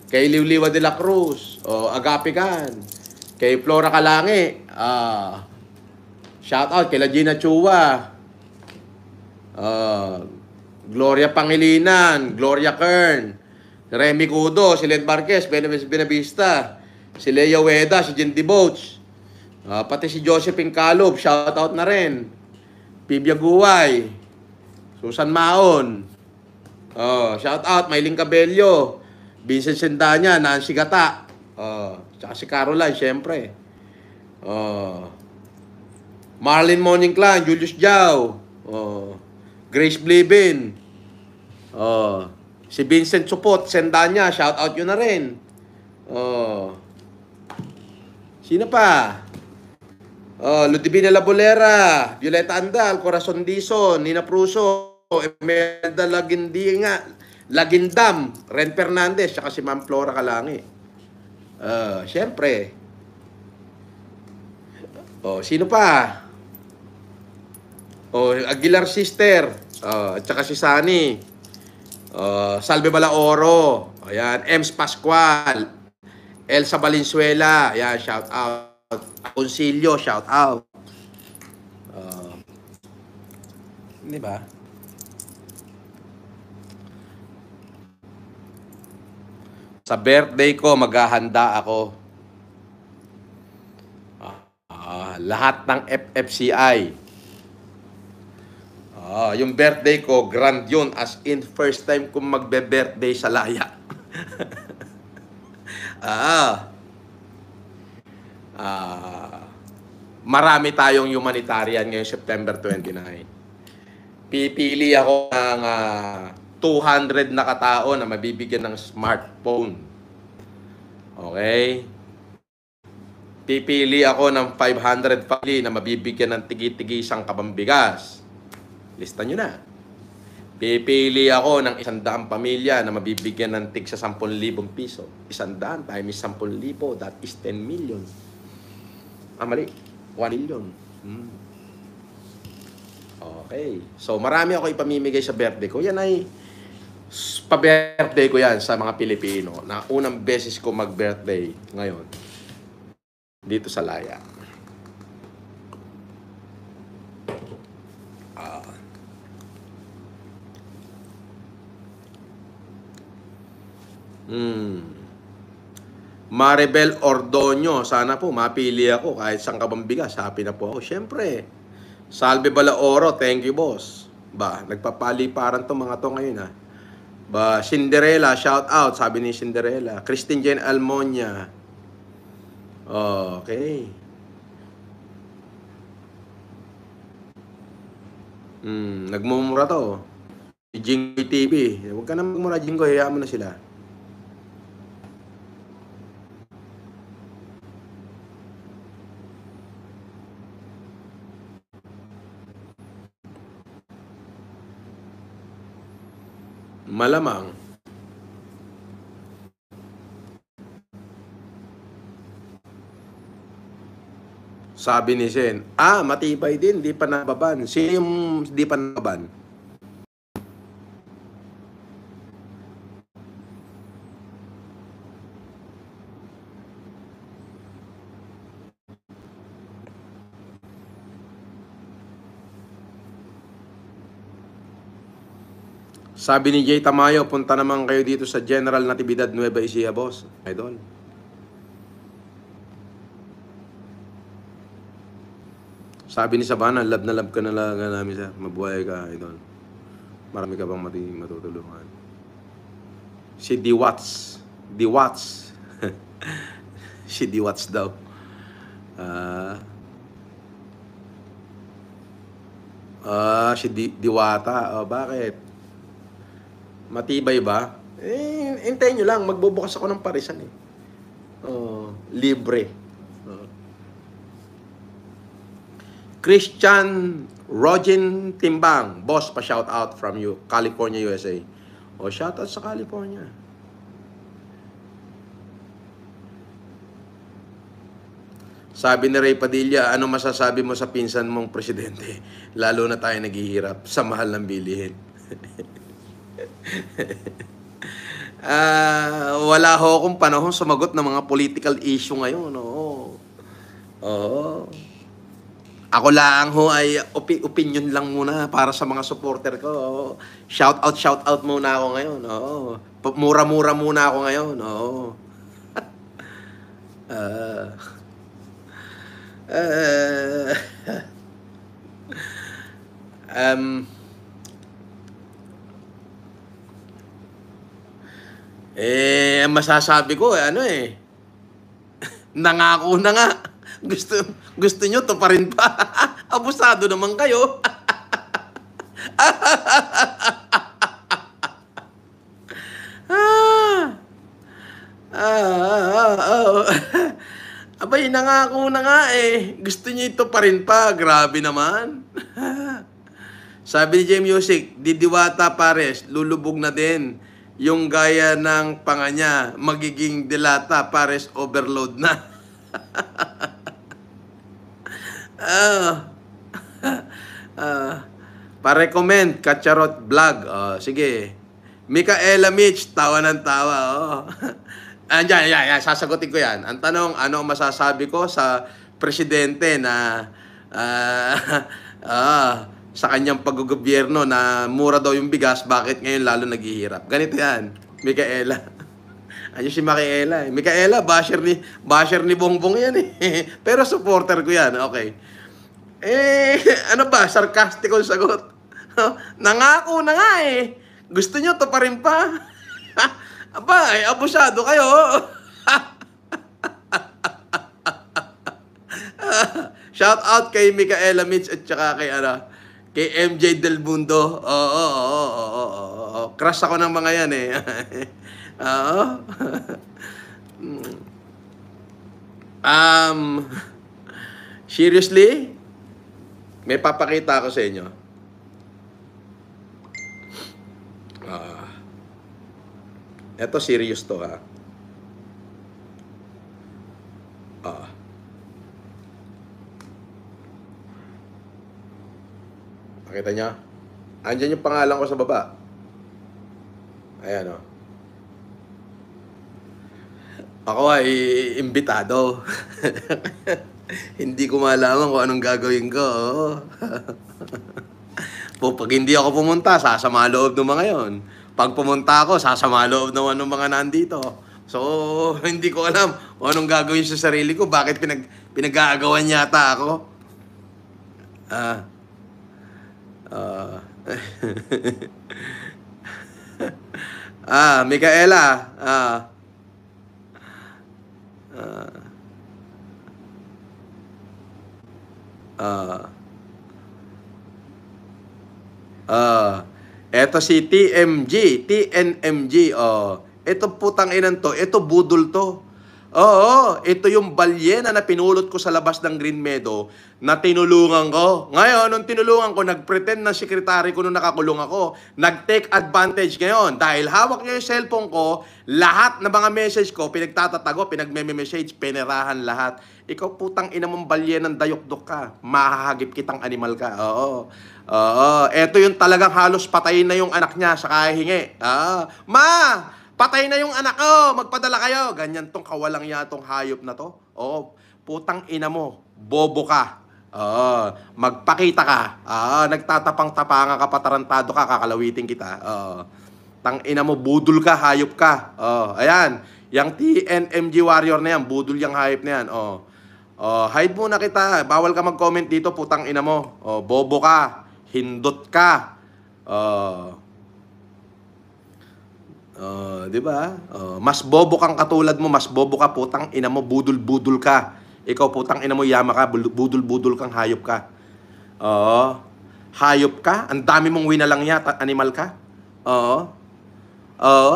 Kay Liwliwa de la Cruz. Agapigan. Kay Flora Kalangi. Shout out kay Gina Chua. Gloria Pangilinan. Gloria Kern. Remy Cudo. Si Len Marquez. Benavista. Si Lea Weda. Si Jindy Boats. Pati si Josephine Calob. Shout out na rin. Pibia Guway. Susan Maon. Shout out Mailing Cabello, Vincent Sendanya, Nancy Gata. Tsaka si Caroline, syempre. Marlene Morning Clan, Julius Jau. Grace Blibin. Si Vincent Supot, Sendanya, shout out yun na rin. Sino pa? Ludivina Labolera, Violeta Andal, Corazon Dizon, Nina Pruso, Emelda Lagindam, Ren Fernandez, saka si Ma'am Flora Kalangi. Siyempre. Sino pa? Aguilar Sister, at saka si Sunny. Salve Balaoro, ayan, Ems Pascual, Elsa Valenzuela, ayan, shout out. Concilio, shout out. Di ba? Sa birthday ko, maghahanda ako. Lahat ng FFCI. Yung birthday ko, grand yun. As in, first time kong magbe-birthday sa Laya. Marami tayong humanitarian ngayong September 29. Pipili ako ng 200 na katao na mabibigyan ng smartphone. Okay? Pipili ako ng 500 family na mabibigyan ng tigi-tigi isang kabambigas. Lista nyo na. Pipili ako ng 100 pamilya na mabibigyan ng tig sa 10,000 piso. 100 times 10,000, that is 10 million. Mali. 1 million. Okay. So, marami ako ipamimigay sa birthday ko. Yan ay Pa-birthday ko yan sa mga Pilipino na unang beses ko mag-birthday ngayon dito sa Laya. Maribel Ordoño, sana po mapili ako kahit saan ka bang bigas. Happy na po ako. Siyempre, Salve Balaoro, thank you boss. Ba, nagpapaliparan to mga to ngayon ha. Ba, Cinderella, shout out, sabi ni Cinderella. Christine Jane Almonia. Okay. Nagmumura to. Si Jingoy TV. Huwag ka na magmura, Jingoy. Hayaan mo na sila. Malamang. Sabi ni Sen, matibay din, di pa nababan. Sino yung di pa nababan? Sabi ni Jay Tamayo, punta naman kayo dito sa General Natividad Nueva Ecija, boss. Idol. Sabi ni Sabana, love na love ka na lang namin, sir. Mabuhay ka, idol. Marami ka bang matutulungan. Si D-Watts. D-Watts. Si D-Watts daw. Si Diwata. Bakit? Matibay ba? Hintayin nyo lang. Magbubukas ako ng parisan eh. Libre. Christian Rogin Timbang. Boss, pa-shout out from you. California, USA. Shout out sa California. Sabi ni Ray Padilla, ano masasabi mo sa pinsan mong presidente? Lalo na tayo naghihirap sa mahal ng bilihin. Wala ho akong panahon sumagot ng mga political issue ngayon. Ako lang ho ay opinion lang muna para sa mga supporter ko. Shout out muna ako ngayon. Mura-mura muna ako ngayon. Ang masasabi ko, nangako na nga. Gusto nyo, to pa rin pa. Abusado naman kayo. Abay, nangako na nga Gusto nyo ito pa rin pa. Grabe naman. Sabi ni J-Music, Didiwata Pares, lulubog na din. Yung gaya ng panganya, magiging Dilata Pares overload na. Pa-recommend, Kacharot Vlog. Sige. Micaela Mitch, tawa ng tawa. Yan, sasagutin ko yan. Ang tanong, ano masasabi ko sa presidente na sa kanyang paggogobyerno na mura daw yung bigas, bakit ngayon lalo naghihirap? Ganito yan, Micaela. Ayun si Micaela. Micaela, basher ni Bongbong yan Pero supporter ko yan, okay. Ano ba? Sarcastic ang sagot. Nangako na nga Gusto nyo to pa rin pa? Aba, abusado kayo. Shout out kay Micaela Mitch at saka kay MJ Del Mundo. Crush ako ng mga yan Seriously? May papakita ako sa inyo. Eto serious to Pakita niya. Andyan yung pangalan ko sa baba. Ayan o. Ako ay imbitado. Hindi ko malaman kung anong gagawin ko. Pag hindi ako pumunta, sasama loob ng mga yon. Pag pumunta ako, sasama loob naman ng mga nandito. So, hindi ko alam kung anong gagawin sa sarili ko. Bakit pinag-aagawan yata ako? Ah. Micaela. Eto si TNMG. Ito putang inan to. Ito budol to. Oo, ito yung balyena na pinulot ko sa labas ng Green Meadow na tinulungan ko. Ngayon, nung tinulungan ko, nag-pretend na sekretary ko nung nakakulong ako. Nag-take advantage ngayon. Dahil hawak niya yung cellphone ko, lahat ng mga message ko, pinagtatatago, pinagmeme-message, pinerahan lahat. Ikaw putang ina mong balyenang dayok-dok ka. Mahahagip kitang animal ka. Oo. Ito yung talagang halos patayin na yung anak niya sa kahingi. Ma! Patay na yung anak ko, magpadala kayo. Ganyan tong kawalang yatong hayop na to. Oo, putang ina mo, bobo ka. Magpakita ka. Nagtatapang-tapangan ka, patarantado ka, kakalawitin kita. Tang ina mo, budol ka, hayop ka. Ayan, yung TNMG warrior na yan, budol yung hayop na yan. Hide muna kita, bawal ka mag-comment dito, putang ina mo. Bobo ka, hindot ka. Di ba? Mas bobo kang katulad mo, mas bobo ka, putang ina mo, budul-budul ka. Ikaw putang ina mo, yama ka, budul-budul kang hayop ka. Hayop ka? Ang dami mong winalang yata, animal ka?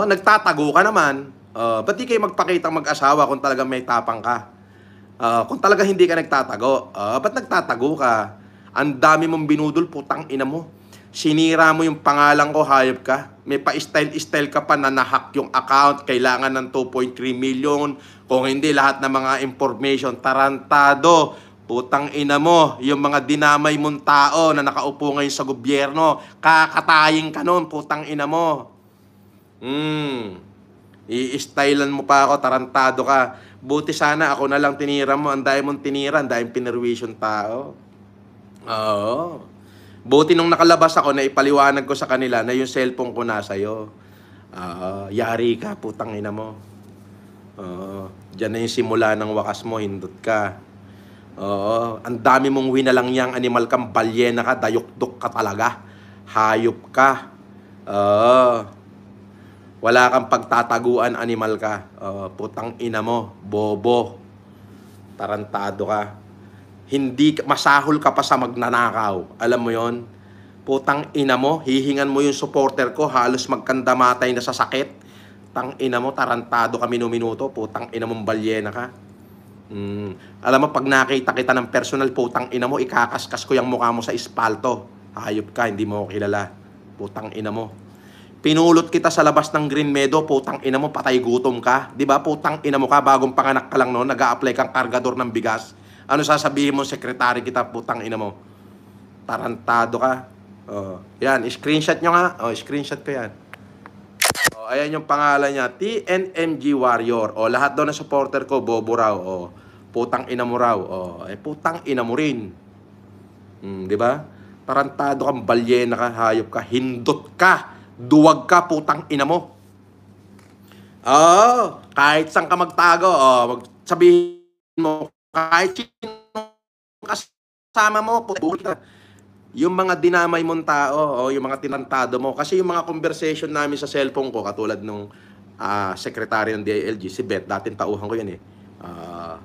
Nagtatago ka naman. Ba't di kayo magpakitang mag-asawa kung talagang may tapang ka? Kung talaga hindi ka nagtatago, ba't nagtatago ka? Ang dami mong binudol, putang ina mo. Sinira mo yung pangalan ko, hayop ka. May pa-style-style ka pa na nahack yung account. Kailangan ng 2.3 million. Kung hindi, lahat ng mga information. Tarantado. Putang ina mo. Yung mga dinamay mong tao na nakaupo ngayon sa gobyerno. Kakatayin ka nun, putang ina mo. I-stylean mo pa ako, tarantado ka. Buti sana ako na lang tinira mo. Ang dahil mong tinira, ang dahil pinirwisyon tao. Buti nung nakalabas ako na ipaliwanag ko sa kanila na yung cellphone ko nasa iyo. Yari ka, putang ina mo. Diyan na yung simula ng wakas mo, hindot ka. Ang dami mong winalang yang animal kang, balyena ka, dayok-dok ka talaga. Hayop ka. Wala kang pagtataguan, animal ka. Putang ina mo, bobo. Tarantado ka. Hindi masahol ka pa sa magnanakaw. Alam mo yon? Putang ina mo, hihingan mo yung supporter ko, halos magkandamatay na sa sakit. Tang ina mo, tarantado ka minuminuto. Putang ina mong balyena ka. Alam mo, pag nakita kita ng personal, putang ina mo, ikakaskas ko yung mukha mo sa espalto. Hayop ka, hindi mo ako kilala. Putang ina mo. Pinulot kita sa labas ng Green Meadow, putang ina mo, patay gutom ka. Di ba, putang ina mo ka, bagong panganak ka lang noon, nag-a-apply kang kargador ng bigas. Ano sasabihin mo, sekretary kita, putang ina mo? Tarantado ka. Yan, screenshot nyo nga. Screenshot ko yan. Ayan yung pangalan niya, TNMG Warrior. Lahat daw na supporter ko, bobo raw. Putang ina mo raw. Putang ina mo rin. Di ba? Tarantado kang, balyena ka, hayop ka, hindot ka, duwag ka, putang ina mo. Kahit saan ka magtago, sabihin mo, kahit sino kasama mo, puta. Yung mga dinamay mong tao, yung mga tinantado mo, kasi yung mga conversation namin sa cellphone ko, katulad nung secretary ng DILG, si Beth, dating tauhan ko yan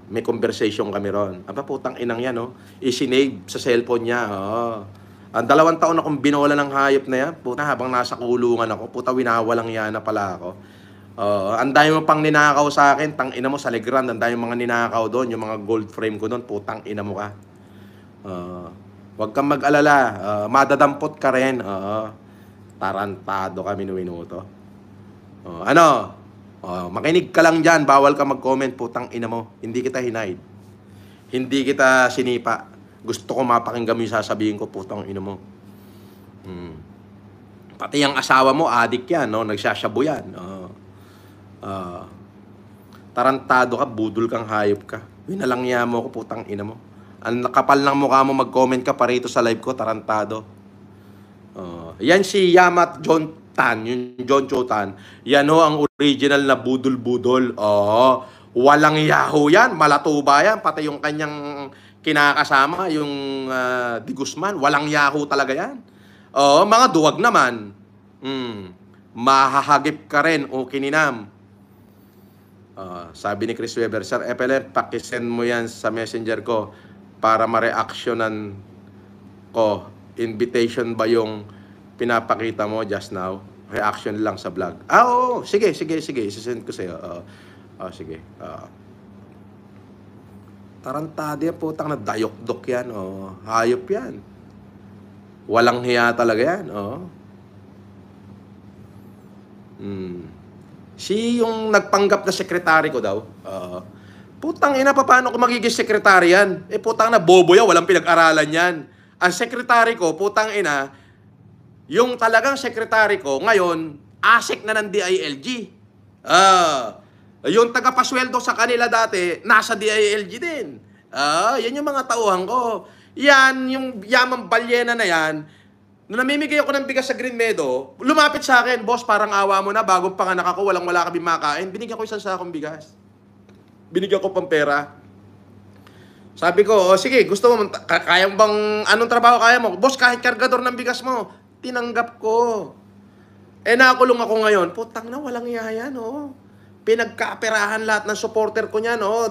may conversation kami ron. Aba, putang inang yan, isinave sa cellphone niya. Ang 2 taon akong binola ng hayop na yan, puta, habang nasa kulungan ako, puta, winawalang yan na pala ako. Ang dami mo pang ninakaw sa akin, tang ina mo sa Legrand, ang dami mga ninakaw doon, yung mga gold frame ko doon, putang ina mo ka. Huwag kang mag-alala, madadampot ka rin. Tarantado ka minuto. Makinig ka lang dyan, bawal ka mag-comment, putang ina mo. Hindi kita hinide. Hindi kita sinipa. Gusto ko mapakinggan mo yung sasabihin ko, putang ina mo. Pati yung asawa mo, adik yan, no? Nagsasyabu yan. Oh. Ah. Tarantado ka, budol kang hayop ka. Winalangya mo ko, putang ina mo. Ang nakapal ng mukha mo, mag-comment ka pa rito sa live ko, tarantado. Yan si Yamat John Tan, yung John Cho Tan. Yan ho ang original na budol-budol. Walang yaho yan, malatuba yan. Pati yung kanyang kinakasama, yung Di Guzman, walang yaho talaga yan. Mga duwag naman. Mahahagip ka rin o kininam. Sabi ni Chris Weber, Sir FLM, pakisend mo yan sa messenger ko para ma-reactionan ko. Invitation ba yung pinapakita mo just now? Reaction lang sa vlog. Oo. Sige. Isasend ko sa'yo. Sige. Tarantado yan, putang na dayok-dok yan. Hayop yan. Walang hiya talaga yan. Si yung nagpanggap na sekretary ko daw, putang ina, paano ko magiging sekretary yan? Putang na, bobo yan, walang pinag-aralan yan. Ang sekretary ko, putang ina, yung talagang sekretary ko, ngayon, ASEC na ng DILG. Yung tagapasweldo sa kanila dati, nasa DILG din. Yan yung mga tauhan ko. Yan, yung Yamang Balyena na yan, nung namimigay ako ng bigas sa Green Meadow, lumapit sa akin, boss, parang awa mo na, bagong panganak ako, wala kami makain. Binigyan ko isang sakong bigas. Binigyan ko pang pera. Sabi ko, sige, gusto mo, kaya mo bang, anong trabaho kaya mo? Boss, kahit kargador ng bigas mo, tinanggap ko. Nakakulong ako ngayon, putang na, walang yaya, no? Pinagkaaperahan lahat ng supporter ko niya, no?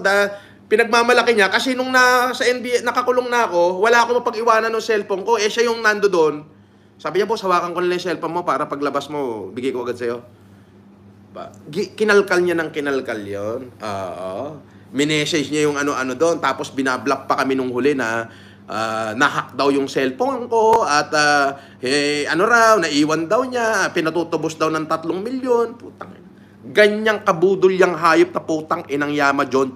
Pinagmamalaki niya, kasi nung sa NBA, nakakulong na ako, wala akong mapag-iwanan ng cellphone ko, siya yung nando doon. Sabi niya, boss, hawakan ko na yung cellphone mo para paglabas mo, bigay ko agad sa'yo. Kinalkal niya ng kinalkal yun. Minessage niya yung ano-ano doon, tapos binablock pa kami nung huli na nahack daw yung cellphone ko at naiwan daw niya, pinatutubos daw ng 3 milyon. Putang ina. Ganyang kabudol yung hayop na putang inang Yama John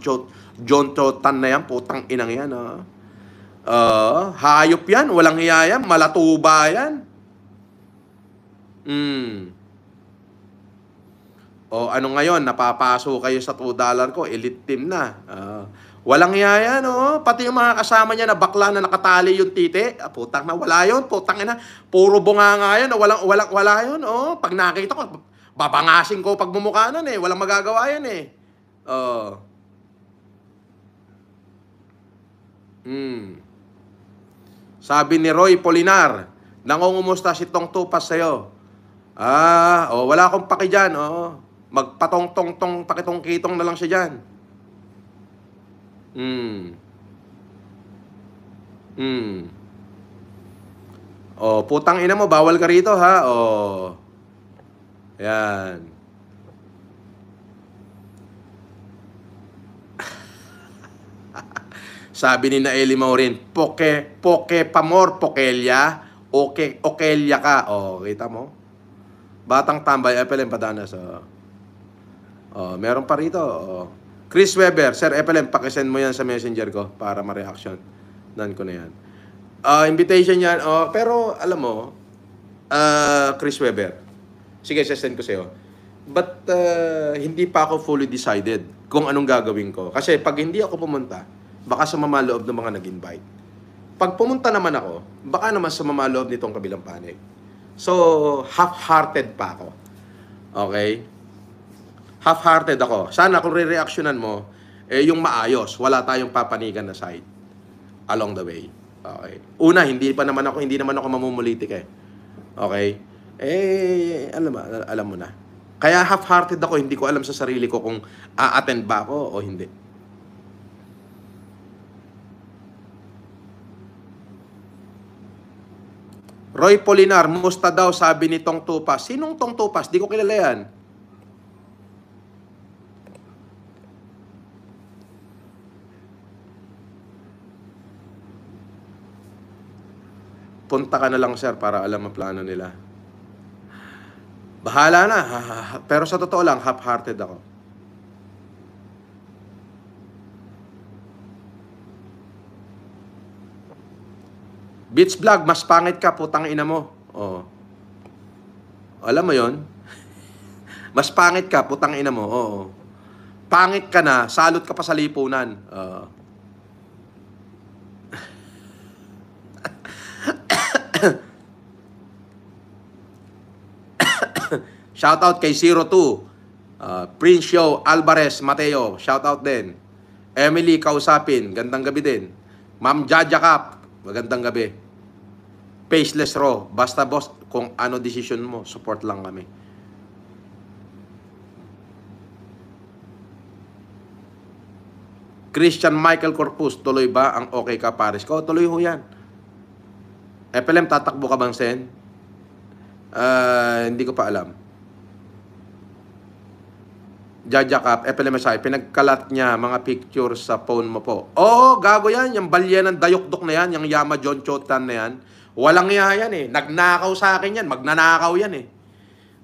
Chotan na yan, putang inang yan. Hayop yan, walang hiya yan, malatuba yan. Ano ngayon, napapaso kayo sa $2 ko, elite team na. Walang hiya yan, pati yung mga kasama niya na bakla na nakatali yung titi, putang na, wala yun, putang ina, puro bunganga yan, wala yun, pag nakita ko, babangasin ko pag bumukha nun walang magagawa yan Sabi ni Roy Polinar, nangungumusta si Tong Tupas sa'yo. Wala akong paki dyan, magpatong-tong-tong, pakitong-kitong na lang siya dyan. Putang ina mo, bawal ka rito, ha? Yan. Sabi ni Naeli Maurin, poke pamor, pokelya, okelya ka. Kita mo? Batang tambay, FLM Padanas. Meron pa rito. Chris Weber, Sir FLM, pakisend mo yan sa messenger ko para ma-reaction. Nan ko na yan. Invitation yan. Pero, alam mo, Chris Weber, sige, send ko sa'yo. But, hindi pa ako fully decided kung anong gagawin ko. Kasi pag hindi ako pumunta, baka sumama loob ng mga nag-invite. Pag pumunta naman ako, baka naman sumama loob nitong kabilang panig. So, half-hearted pa ako. Okay? Half-hearted ako. Sana kung re-reactionan mo, yung maayos. Wala tayong papanigan na side along the way. Okay? Una, hindi naman ako mamumulitik Okay? Alam mo na. Kaya half-hearted ako, hindi ko alam sa sarili ko kung a-attend ba ako o hindi. Roy Polinar, musta daw, sabi ni Tong Tupas. Sinong Tong Tupas? Di ko kilala yan. Punta ka na lang, sir, para alam ang plano nila. Bahala na. Pero sa totoo lang, half-hearted ako. Beach Vlog, mas pangit ka, putang ina mo. Alam mo yon? Mas pangit ka, putang ina mo. Oo. Pangit ka na, salot ka pa sa lipunan. Shoutout kay 02. Prince Show, Alvarez, Mateo. Shoutout din. Emily Kausapin, gandang gabi din. Ma'am Jaja Cap, magandang gabi. Faceless Raw, basta boss, kung ano decision mo, support lang kami. Christian Michael Corpus, tuloy ba ang okay ka Paris ko? Tuloy ho yan. FLM, tatakbo ka bang Sen? Hindi ko pa alam. Jaja Cap, FLMSI, pinagkalat niya mga pictures sa phone mo po. Oo, gago yan. Yung balya ng dayok-dok na yan, yung Yama John Chotan na yan. Walang iya yan eh. Nagnakaw sa akin yan. Magnanakaw yan eh.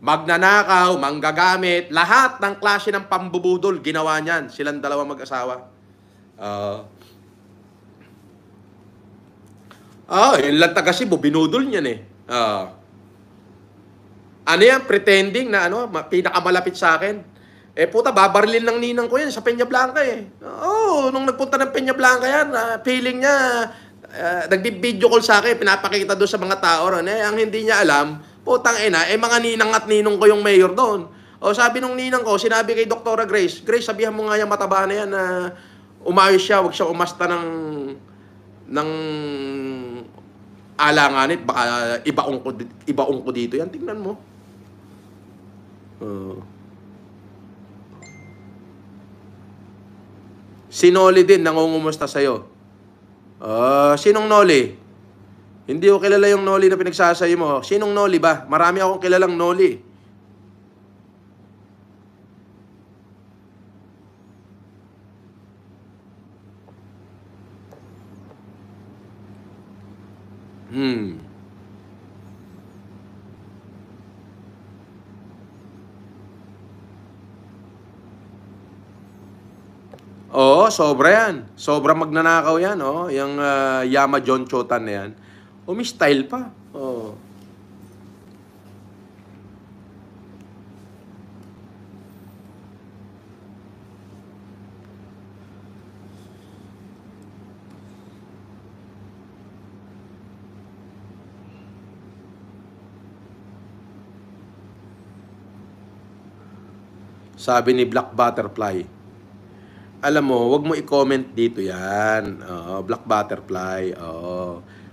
Magnanakaw, manggagamit, lahat ng klase ng pambubudol, ginawa niyan. Silang dalawa mag-asawa. Yung lang taga Cebu, binudol niyan eh. Ano yan, pretending na ano, pinakamalapit sa akin. Puta, babarilin ng ninang ko yan sa Peña Blanca eh. Nung nagpunta ng Peña Blanca yan, feeling niya, nag-video call sa akin, pinapakita doon sa mga tao ron. Ang hindi niya alam, putang ina, mga ninang at ninong ko yung mayor doon. Sabi nung ninang ko, sinabi kay Dr. Grace, Grace, sabihan mo nga yung mataba na yan na umayos siya, wag siya umasta ng alanganit, baka ibaong ko dito yan. Tingnan mo. Si Noli din, nangungumusta sa'yo. Sinong Noli? Hindi ko kilala yung Noli na pinagsasayo mo. Sinong Noli ba? Marami akong kilalang Noli. Oo, sobra yan. Sobra magnanakaw yan, yung Yama John Chotan na yan. Umi-style pa. Sabi ni Black Butterfly, alam mo, wag mo i-comment dito yan. Black Butterfly.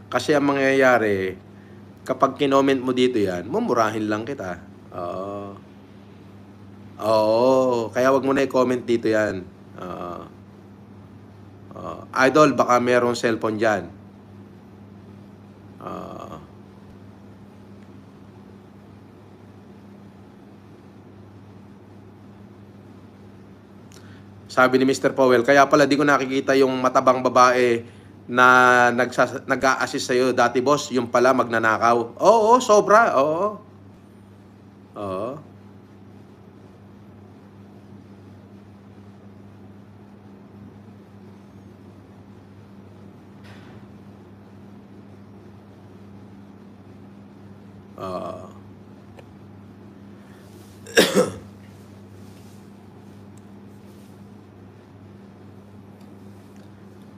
Kasi ang mangyayari, kapag kinoment mo dito yan, mumurahin lang kita. Kaya wag mo na i-comment dito yan. Idol, baka merong cellphone dyan. Sabi ni Mr. Powell, kaya pala di ko nakikita yung matabang babae na nag-a-assist sa'yo dati, boss. Yung pala magnanakaw. Oo, sobra. Oo.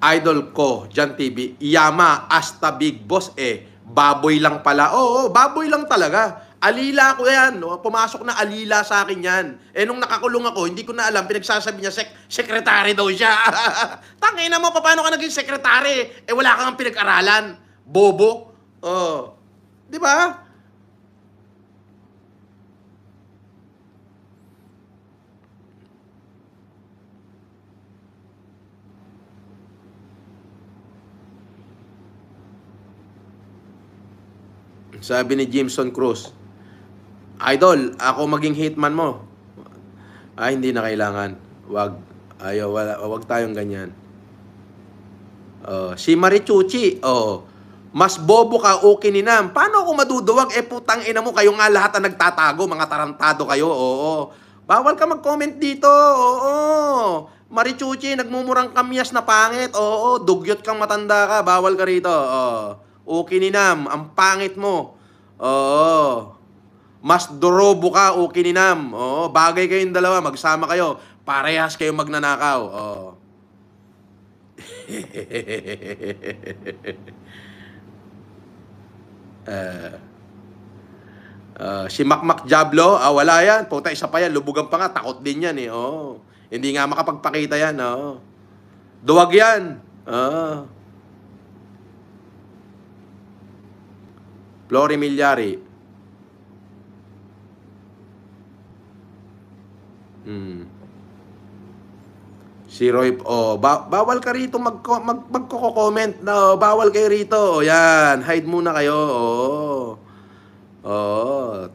Idol ko, Jan TV, Yama, hasta Big Boss baboy lang pala. Oo, baboy lang talaga. Alila ko yan. Pumasok na alila sa akin yan. Nung nakakulong ako, hindi ko na alam, pinagsasabi niya, sekretary daw siya. Tangina mo, paano ka naging sekretary? Wala kang pinag-aralan. Bobo. Di ba? Sabi ni Jimson Cruz, Idol, ako maging hitman mo. Hindi na kailangan. Wag tayong ganyan. Si Marichuchi, mas bobo ka, okay ni Nam. Paano ako maduduwag? Putang ina mo, kayo nga lahat ang nagtatago, mga tarantado kayo. Bawal ka mag-comment dito. Marichuchi, nagmumurang kamyas na pangit. Dugyot kang matanda ka, bawal ka rito. Okay ni Nam, ang pangit mo. Mas dorobo ka o kininam. Oo, bagay kayong dalawa, magsama kayo. Parehas kayong magnanakaw. Oo. Si Makmak Diablo, wala yan. Puta, isa pa yan. Lubugan pa nga. Takot din yan eh. Oo. Hindi nga makapagpakita yan. Oo. Duwag yan. Oo. Flory Milyari. Si Roy, bawal ka rito magko-comment. No, bawal kayo rito. Yan, hide muna kayo.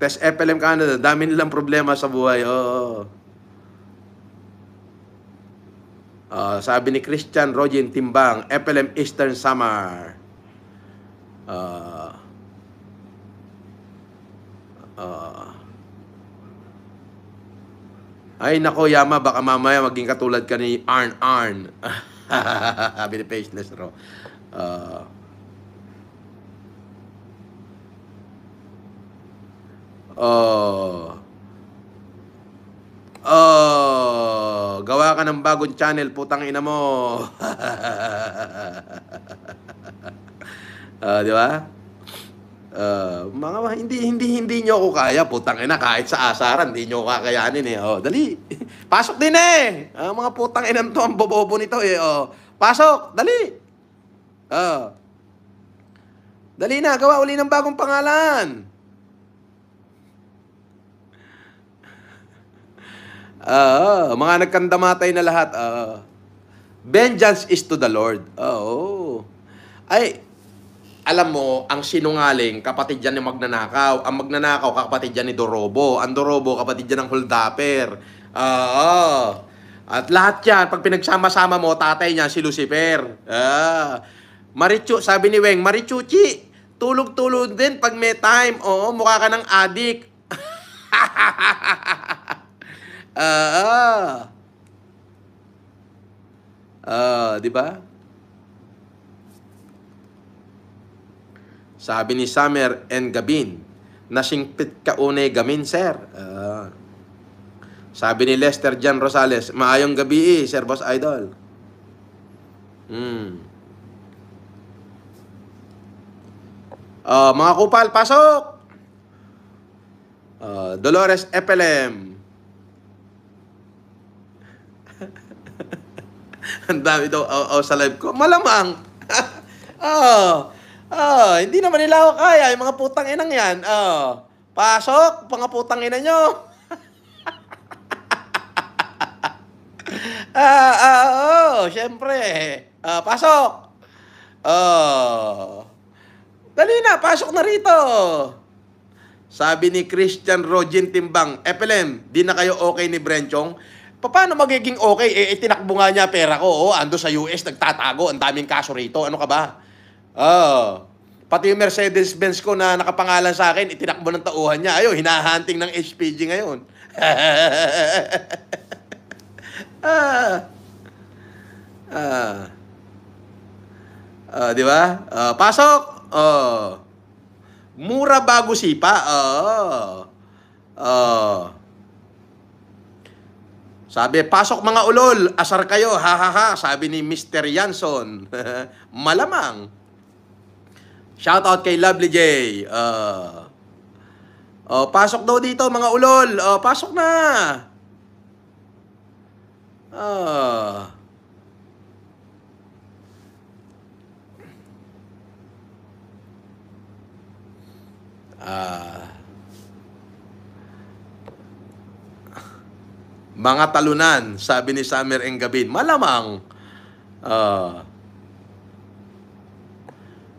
Test FLM Canada, dami nilang problema sa buhay. Sabi ni Christian Rogin Timbang, FLM Eastern Summer. Ay nako Yama, baka mamaya maging katulad ka ni Arn. Sabi ni Faceless Ro. Gawa ka ng bagong channel, putang ina mo. Di ba? Mga hindi nyo ako kaya, putang ina, kahit sa asaran, hindi nyo kakayanin eh. Dali. Pasok din eh. Mga putang ina to, ang bobobo nito eh. Pasok, dali. Dali na, gawa uli ng bagong pangalan. Mga nagkandamatay na lahat. Vengeance is to the Lord. Ay, alam mo, ang sinungaling, kapatid yan ni magnanakaw. Ang magnanakaw, kapatid yan ni Dorobo. Ang Dorobo, kapatid yan ng Holdapper. At lahat yan, pag pinagsama-sama mo, tatay niya si Lucifer. Marichu, sabi ni Weng, Marichuchi, tulog-tulog din pag may time. Oo, mukha ka ng adik. Di ba? Sabi ni Summer and Gabin, nasingpit ka unay gamin, sir. Sabi ni Lester Jan Rosales, maayong gabi sir boss idol. Mga kupal, pasok! Dolores FLM. Ang dami daw sa live ko. Malamang. Hindi naman nila ako kaya. Yung mga putang inang yan. Pasok, mga putang ina nyo. Syempre. Pasok. Dali na, pasok na rito. Sabi ni Christian Rogin Timbang, FLM, di na kayo okay ni Brenchong? Paano magiging okay? Tinakbo nga niya pera ko. Ando sa US, nagtatago. Ang daming kaso rito. Ano ka ba? Pati yung Mercedes-Benz ko na nakapangalan sa akin, itinakbo ng tauhan niya. Ayun, hinahunting ng HPG ngayon. Di ba? Pasok! Mura bago sipa. Sabi, pasok mga ulol, asar kayo, ha. Sabi ni Mr. Yanson. Malamang. Shoutout kay Lovely J. Pasok daw dito mga ulol. Pasok na. Mga talunan, sabi ni Summer Engabin. Malamang.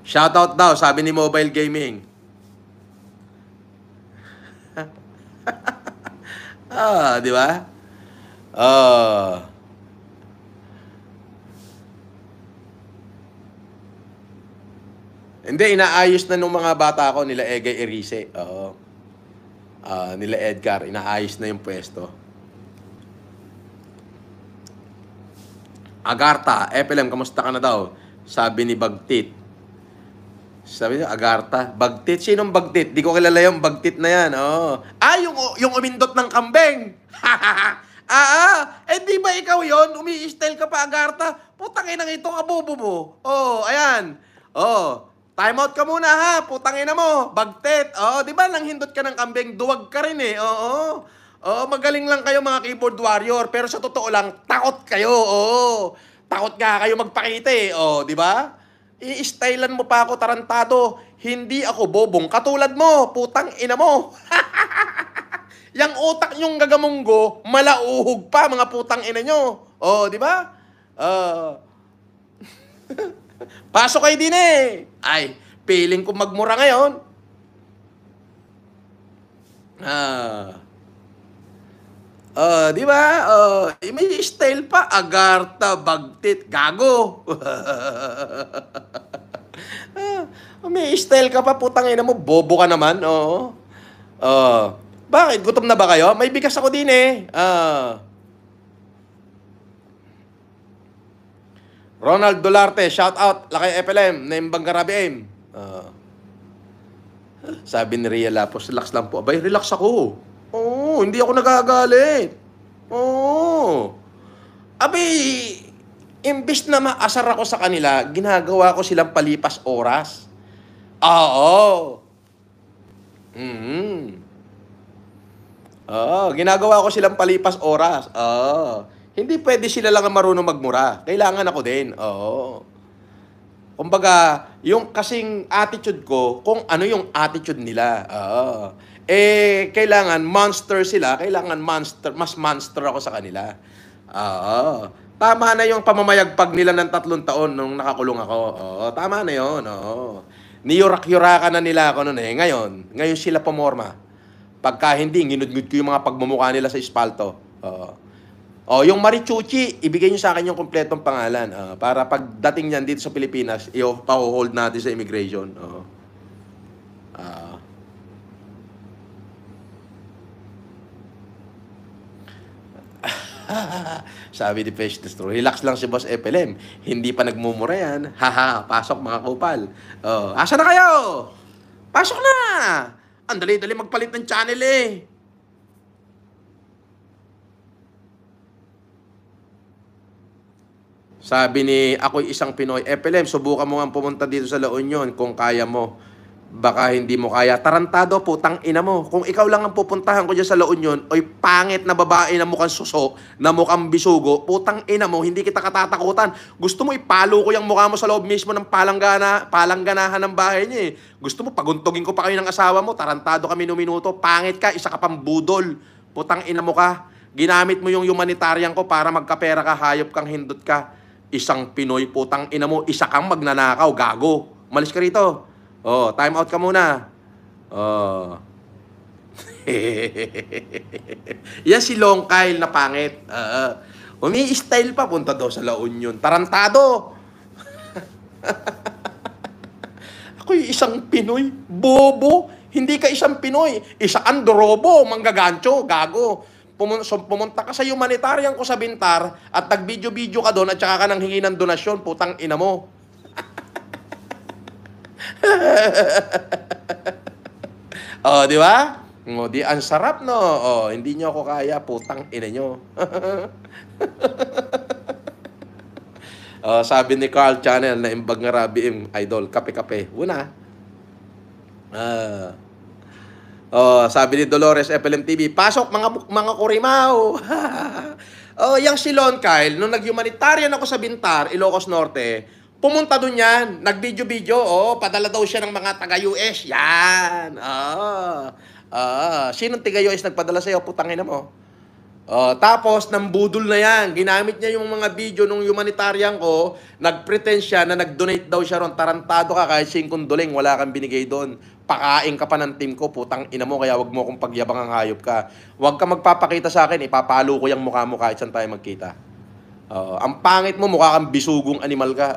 Shoutout daw, sabi ni Mobile Gaming. Di ba? Hindi, inaayos na nung mga bata ko, nila Egay Erice. Nila Edgar, inaayos na yung pwesto. Agartha, FLM, kamusta ka na daw? Sabi ni Bagtit. Sabi niya, Agartha. Bagtit? Sinong Bagtit? Di ko kilala yung Bagtit na yan. Oh. Yung umindot ng kambing. Eh di ba ikaw yon? Umi-style ka pa, Agartha. Putang inang ito, kabobo mo. Oh, ayan. Oh, time out ka muna ha. Putang ina mo. Bagtit. Oh, di ba nang hindot ka ng kambing, duwag ka rin eh. Oo. Oh, magaling lang kayo mga keyboard warrior. Pero sa totoo lang, takot kayo. Oo. Takot nga kayo magpakita eh. Oh, di ba? I-stylean mo pa ako, tarantado. Hindi ako bobong katulad mo, putang ina mo. Yang utak nyong gagamunggo, malauhog pa, mga putang ina nyo. Oh, di ba? Pasok kayo din eh. Ay, feeling ko magmura ngayon. Di ba? May style pa. Agartha, Bagtit, gago. May style ka pa, putang ina mo. Bobo ka naman. Oo. Bakit? Gutom na ba kayo? May bigas ako din eh. Ronald Dolarte, shout out. Lakay FLM, Naimbang Garabim. Sabi ni Ria Lapos, relax lang po. Abay, relax ako. Oo, hindi ako nagagalit. Oo. Abay, imbis na maasar ako sa kanila, ginagawa ko silang palipas oras. Oo. Ginagawa ko silang palipas oras. Hindi pwede sila lang ang marunong magmura. Kailangan ako din. Kumbaga, yung kasing attitude ko, kung ano yung attitude nila. Kailangan monster sila, kailangan mas monster ako sa kanila. Tama na yung pamamayagpag nila ng 3 taon nung nakakulong ako. Tama na yun. Niyurak-yurakan na nila ako noon eh. Ngayon sila pumorma. Pagka hindi, ginudgud ko yung mga pagmumukha nila sa espalto. Yung Marichuchi, ibigay nyo sa akin yung kompletong pangalan. Para pagdating niyan dito sa Pilipinas, pa-hold natin sa immigration. Sabi ni Pesh Destro, relax lang si Boss FLM. Hindi pa nagmumura yan. Pasok mga kupal. Asa na kayo? Pasok na! Ang dali-dali magpalit ng channel eh. Sabi ni ako'y isang Pinoy, FLM, subukan mo nga pumunta dito sa La Union kung kaya mo. Baka hindi mo kaya. Tarantado, putang ina mo. Kung ikaw lang ang pupuntahan ko dyan sa La Union, oy pangit na babae na mukhang suso, na mukhang bisugo, putang ina mo, hindi kita katatakutan. Gusto mo ipalo ko yung mukha mo sa loob mismo ng palangganahan ng bahay niya eh. Gusto mo paguntugin ko pa kayo ng asawa mo, tarantado kami minuto, pangit ka, isa ka pang budol. Putang ina mo ka. Ginamit mo yung humanitarian ko para magkapera ka, hayop kang hindot ka. Isang Pinoy, putang ina mo, isa kang magnanakaw, gago. Malis ka rito. Time out ka muna. Yan si Long Kyle na pangit. Umi-style pa, punta daw sa La Union. Tarantado. Ako'y isang Pinoy. Bobo. Hindi ka isang Pinoy. Isa kang dorobo, manggagancho, gago. Pumunta ka sa humanitarian ko sa Bintar at nag-video-video ka doon at saka ka nang hingi ng donasyon, putang ina mo. Di ba? Di ang sarap no. Hindi nyo ako kaya, putang ina nyo. Sabi ni Carl Channel na imbag nga rabi idol, kape-kape. Una. Sabi ni Dolores FLM TV, pasok mga kurimaw. Yang si Lon Kyle, nung nag-humanitarian ako sa Bintar, Ilocos Norte, pumunta doon yan, nag-video-video, padala daw siya ng mga taga-US. Yan. Sinong taga-US nagpadala sa'yo? Putangin na mo. Tapos, nambudol na yan. Ginamit niya yung mga video nung humanitarian ko, nag-pretend siya na nag-donate daw siya ron. Tarantado ka, kahit 5 duling, wala kang binigay doon. Pakain ka pa ng team ko, putang ina mo, kaya wag mo akong pagyabang ang hayop ka. Wag ka magpapakita sa akin, ipapalo ko yung mukha mo kahit saan tayo magkita. Ang pangit mo, mukha kang bisugong animal ka.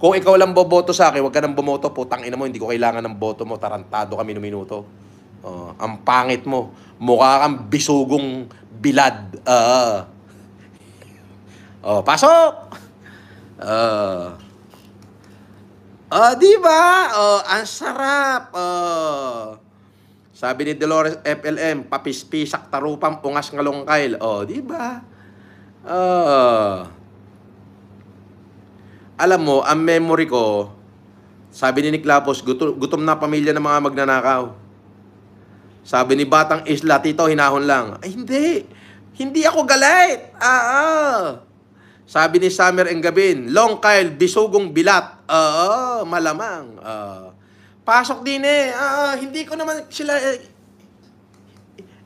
Kung ikaw lang boboto sa akin, wag ka nang bumoto, putang ina mo, hindi ko kailangan ng boto mo, tarantado ka minuto. Ang pangit mo, mukha kang bisugong bilad. Pasok! Oh, di ba? Oh, ang sarap. Oh. Sabi ni Dolores FLM, papispisak tarupang ungas ngalongkail. Oh, di ba? Oh. Alam mo, ang memory ko, sabi ni Nick Lapos, gutom na pamilya ng mga magnanakaw. Sabi ni Batang Isla, Tito, hinahon lang. Ay, hindi. Hindi ako galit. Sabi ni Summer Engabin, Long Kyle, bisugong bilat. Oo, malamang. Pasok din eh. Hindi ko naman sila...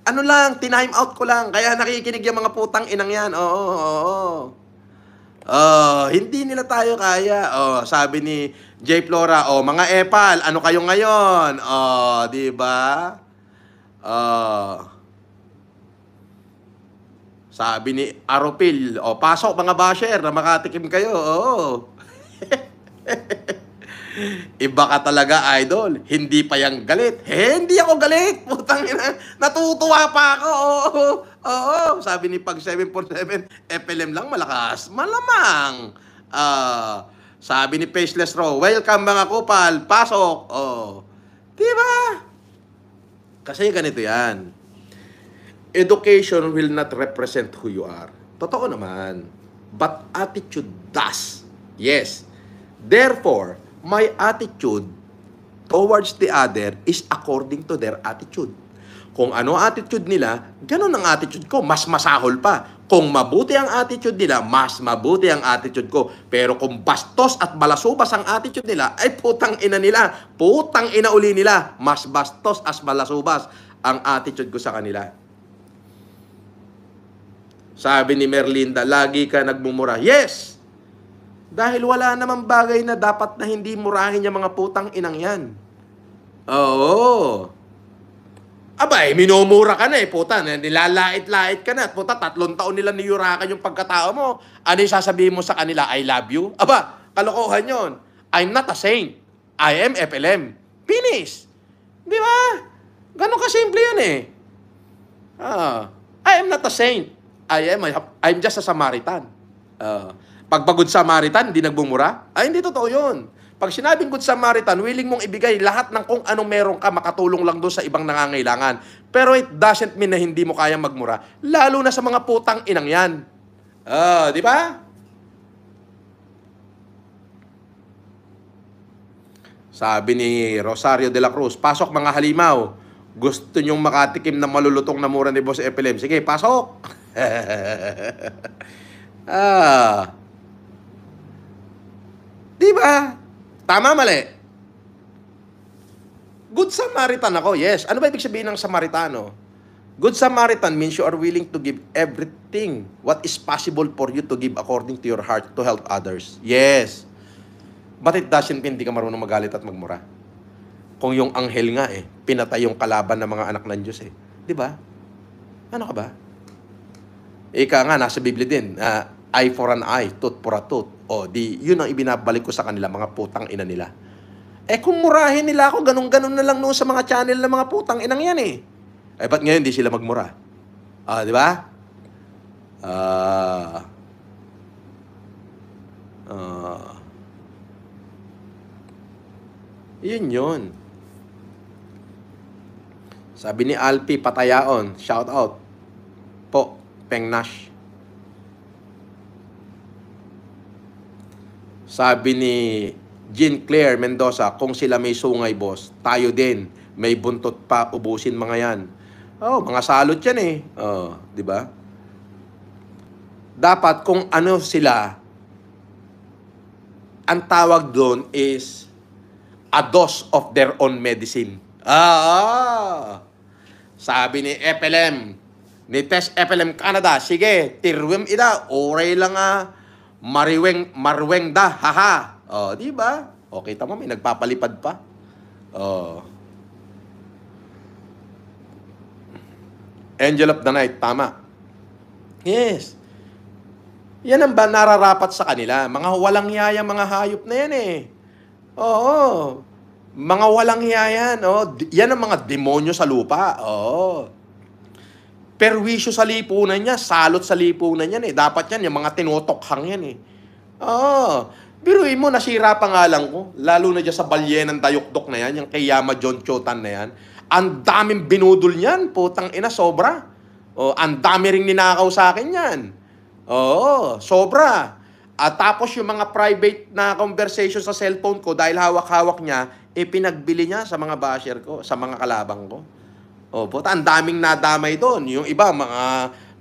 ano lang, tinime out ko lang. Kaya nakikinig yung mga putang inang yan. Oo. Hindi nila tayo kaya. Sabi ni J. Flora, mga epal, ano kayo ngayon? Di ba? Sabi ni Aropil, pasok mga basher na makatikim kayo. Iba ka talaga, idol. Hindi pa yang galit. Hindi ako galit. Putang ina. Natutuwa pa ako. Oo. Sabi ni Pag 747, FLM lang malakas. Malamang. Sabi ni Faceless Row, welcome mga kupal. Pasok. Diba? Kasi ganito yan. Education will not represent who you are. Totoo naman. But attitude does. Yes. Therefore, my attitude towards the other is according to their attitude. Kung ano attitude nila, ganun ang attitude ko. Mas masahol pa. Kung mabuti ang attitude nila, mas mabuti ang attitude ko. Pero kung bastos at balasubas ang attitude nila, ay putang ina nila. Putang ina uli nila. Mas bastos at balasubas ang attitude ko sa kanila. Sabi ni Merlinda, lagi ka nagmumura. Yes! Dahil wala namang bagay na dapat na hindi murahin yung mga putang inang yan. Oo. Abay, minumura ka na puta. Nilalait-lait ka na. Puta, 3 taon nila niyurakan yung pagkatao mo. Ano yung sasabihin mo sa kanila? I love you? Aba, kalokohan yon. I'm not a saint. I am FLM. Finish. Di ba? Ganon kasimple yun I am not a saint. I'm just a Samaritan. Pag Good Samaritan, hindi nagbumura? Ay, hindi totoo yun. Pag sinabing Good Samaritan, willing mong ibigay lahat ng kung anong meron ka, makatulong lang doon sa ibang nangangailangan. Pero it doesn't mean na hindi mo kayang magmura. Lalo na sa mga putang inang yan. Di ba? Sabi ni Rosario de la Cruz, pasok mga halimaw. Gusto nyong makatikim ng malulutong na mura ni Boss FLM. Sige, pasok. Di ba? Tama, mali. Good Samaritan ako, yes. Ano ba ibig sabihin ng Samaritano? Good Samaritan means you are willing to give everything what is possible for you to give according to your heart to help others. Yes. But it doesn't mean hindi ka marunong magalit at magmura. Kung yung anghel nga pinatay yung kalaban ng mga anak ng Diyos Di ba? Ano ka ba? Ika nga, nasa Biblia din, eye for an eye, tooth for a tooth. Yun ang ibinabalik ko sa kanila, mga putang ina nila. Kung murahin nila ako, ganun-ganun na lang noon sa mga channel ng mga putang inang yan ba't ngayon di sila magmura? Di ba? Yun. Sabi ni Alpi Patayaon, shout out po, Peng Nash. Sabi ni Jean Claire Mendoza, kung sila may sungay, boss, tayo din, may buntot pa, ubusin mga yan. Mga salot yan di ba? Dapat kung ano sila, ang tawag doon is a dose of their own medicine. Sabi ni FLM, ni Tess FLM Canada, sige, tirwim ida, oray lang marweng da, haha. Di ba? Okay, tama, may nagpapalipad pa. Angel of the Night, tama. Yes. Yan ang ba nararapat sa kanila? Mga walang hiyaya, mga hayop na yan Oo. Mga walang hiya yan. Yan ang mga demonyo sa lupa. Perwisyo sa lipunan niya, salot sa lipunan yan Dapat yan, yung mga tinutokhang yan Biruin mo, nasira pa nga lang ko. Lalo na dyan sa balyenang dayukdok na yan, yung kay Yama John Chotan na yan. Ang daming binudol niyan, putang ina, sobra. Oh, ang dami ring ninakaw sa akin yan. Oo, sobra. At tapos yung mga private na conversation sa cellphone ko, dahil hawak-hawak niya, pinagbili niya sa mga basher ko, sa mga kalabang ko. Oh, puta, ang daming nadamay doon. Yung iba,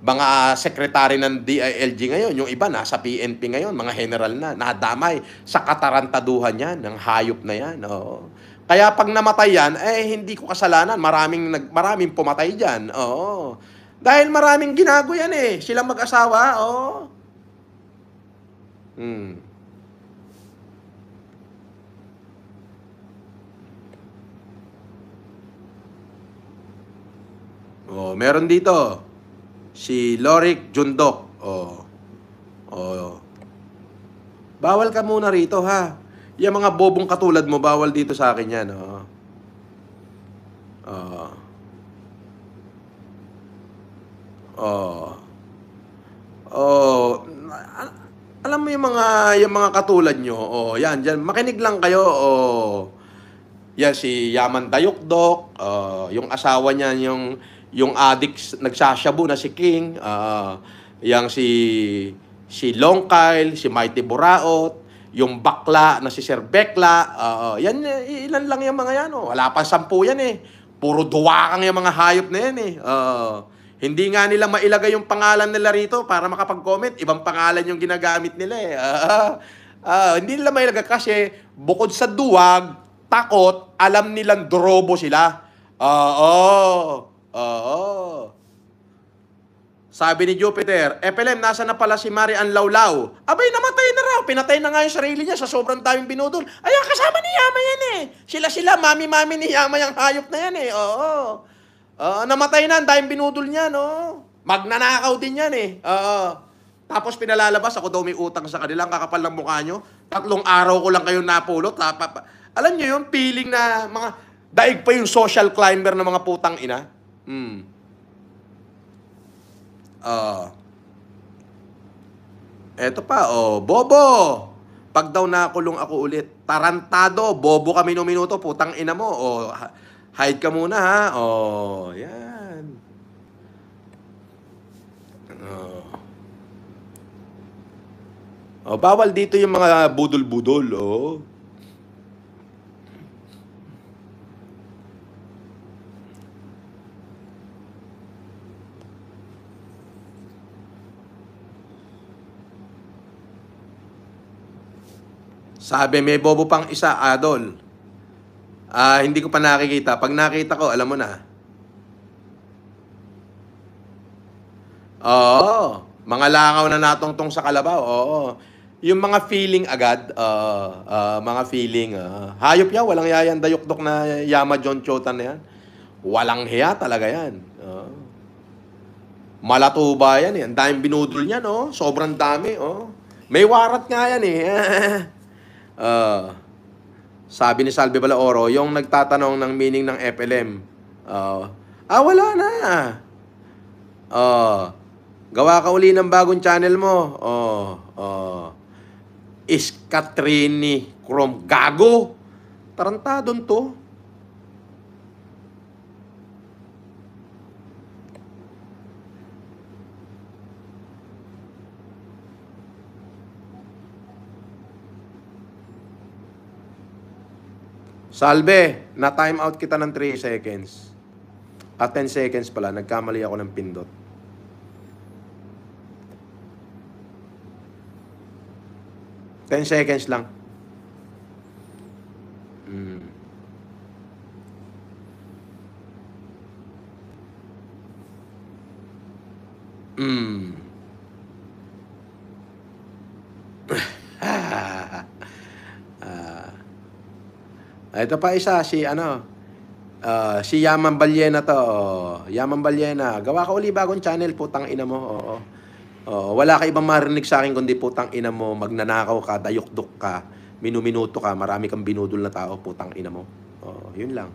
mga sekretary ng DILG ngayon, yung iba nasa PNP ngayon, mga general na, nadamay sa katarantaduhan yan, ng hayop na yan. Oo. Kaya pag namatay yan, hindi ko kasalanan. Maraming pumatay dyan. Oo. Dahil maraming ginago yan silang mag-asawa. Oo. Oh, meron dito. Si Lorik Jundok. Oh. Oh. Bawal ka muna rito, ha. Yung mga bobong katulad mo, bawal dito sa akin yan. Oh. Oh. Oh. Oh. Alam mo yung mga katulad nyo. Oh, yan, diyan. Makinig lang kayo. Oh. Yan si Yaman Dayukdok, yung asawa niya yung addict nagsashabu na si King, yang si Long Kyle, si Mighty Buraot, yung bakla na si Sir Bekla, yan ilan lang yung mga yan, wala pa 10 yan Puro duwakang yung mga hayop na yan hindi nga nila mailagay yung pangalan nila rito para makapag-comment, ibang pangalan yung ginagamit nila hindi nila mailagay kasi bukod sa duwag, takot, alam nilang drobo sila. Sabi ni Jupiter, FLM, nasa na pala si Marian Laulao? Abay, namatay na raw. Pinatay na nga yung sarili niya sa sobrang daming binudol. Ayan, kasama ni Yama yan Sila, mami-mami ni Yama yung hayop na yan namatay na, ang daming binudol niya, Magnanakaw din yan Tapos pinalalabas, ako daw may utang sa kanila, ang kakapal ng mukha nyo. 3 araw ko lang kayo napulot. Alam nyo yung feeling na mga daig pa yung social climber ng mga putang ina? Eto pa, bobo. Pag daw nakulong ako ulit, tarantado, bobo ka minuto, putang ina mo. Hide ka muna ha. Yan. Bawal dito yung mga budol-budol, Sabi, may bobo pang isa, Adol. Hindi ko pa nakikita. Pag nakita ko, alam mo na. Mga langaw na natungtong sa kalabaw. Yung mga feeling agad, mga feeling. Hayop yan, walang yayan dayukdok na Yama John Chotan na yan. Walang hiya talaga yan. Malatuba yan Ang daming binudol niyan, Sobrang dami, May warat nga yan sabi ni Salve Balaoro, yung nagtatanong ng meaning ng FLM. Wala na. Gawa ka uli ng bagong channel mo. Iskatrini Chrome. Gago. Tarantadon to. Salve, na-time out kita ng 3 seconds. 10 seconds pala, nagkamali ako ng pindot. Ten seconds lang. Ito pa isa, si Yaman Balyena to. Yaman Balyena, gawa ka uli bagong channel, putang ina mo. Wala ka ibang marinig sa akin kundi putang ina mo, magnanakaw ka, dayukdok ka, minuminuto ka, marami kang binudol na tao, putang ina mo. Yun lang.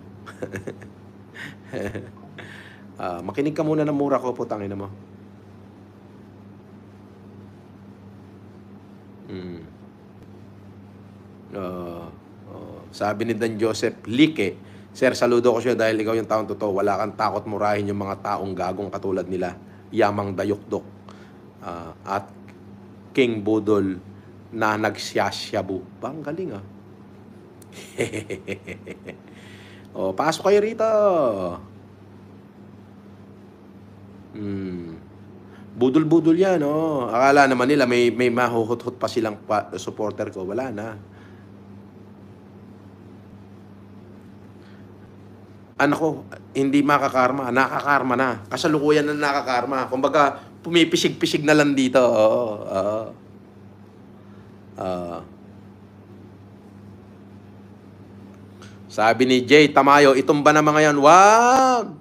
Makinig ka muna ng mura ko, putang ina mo. Sabi ni Dan Joseph Lique, Sir, saludo ko siya dahil ikaw yung taong totoo. Wala kang takot murahin yung mga taong gagong katulad nila. Yamang Dayukdok at King Budol na nagsiyasyabu. Bang galing ah. Pasok kayo rito. Budol-budol yan, oh. Akala naman nila may mahuhut-hut pa silang supporter ko. Wala na. Anak ko, hindi makakarma. Nakakarma na. Kasalukuyan na nakakarma. Kumbaga, pumipisig-pisig na lang dito. Sabi ni Jay Tamayo, itumba na mga yan. Wag.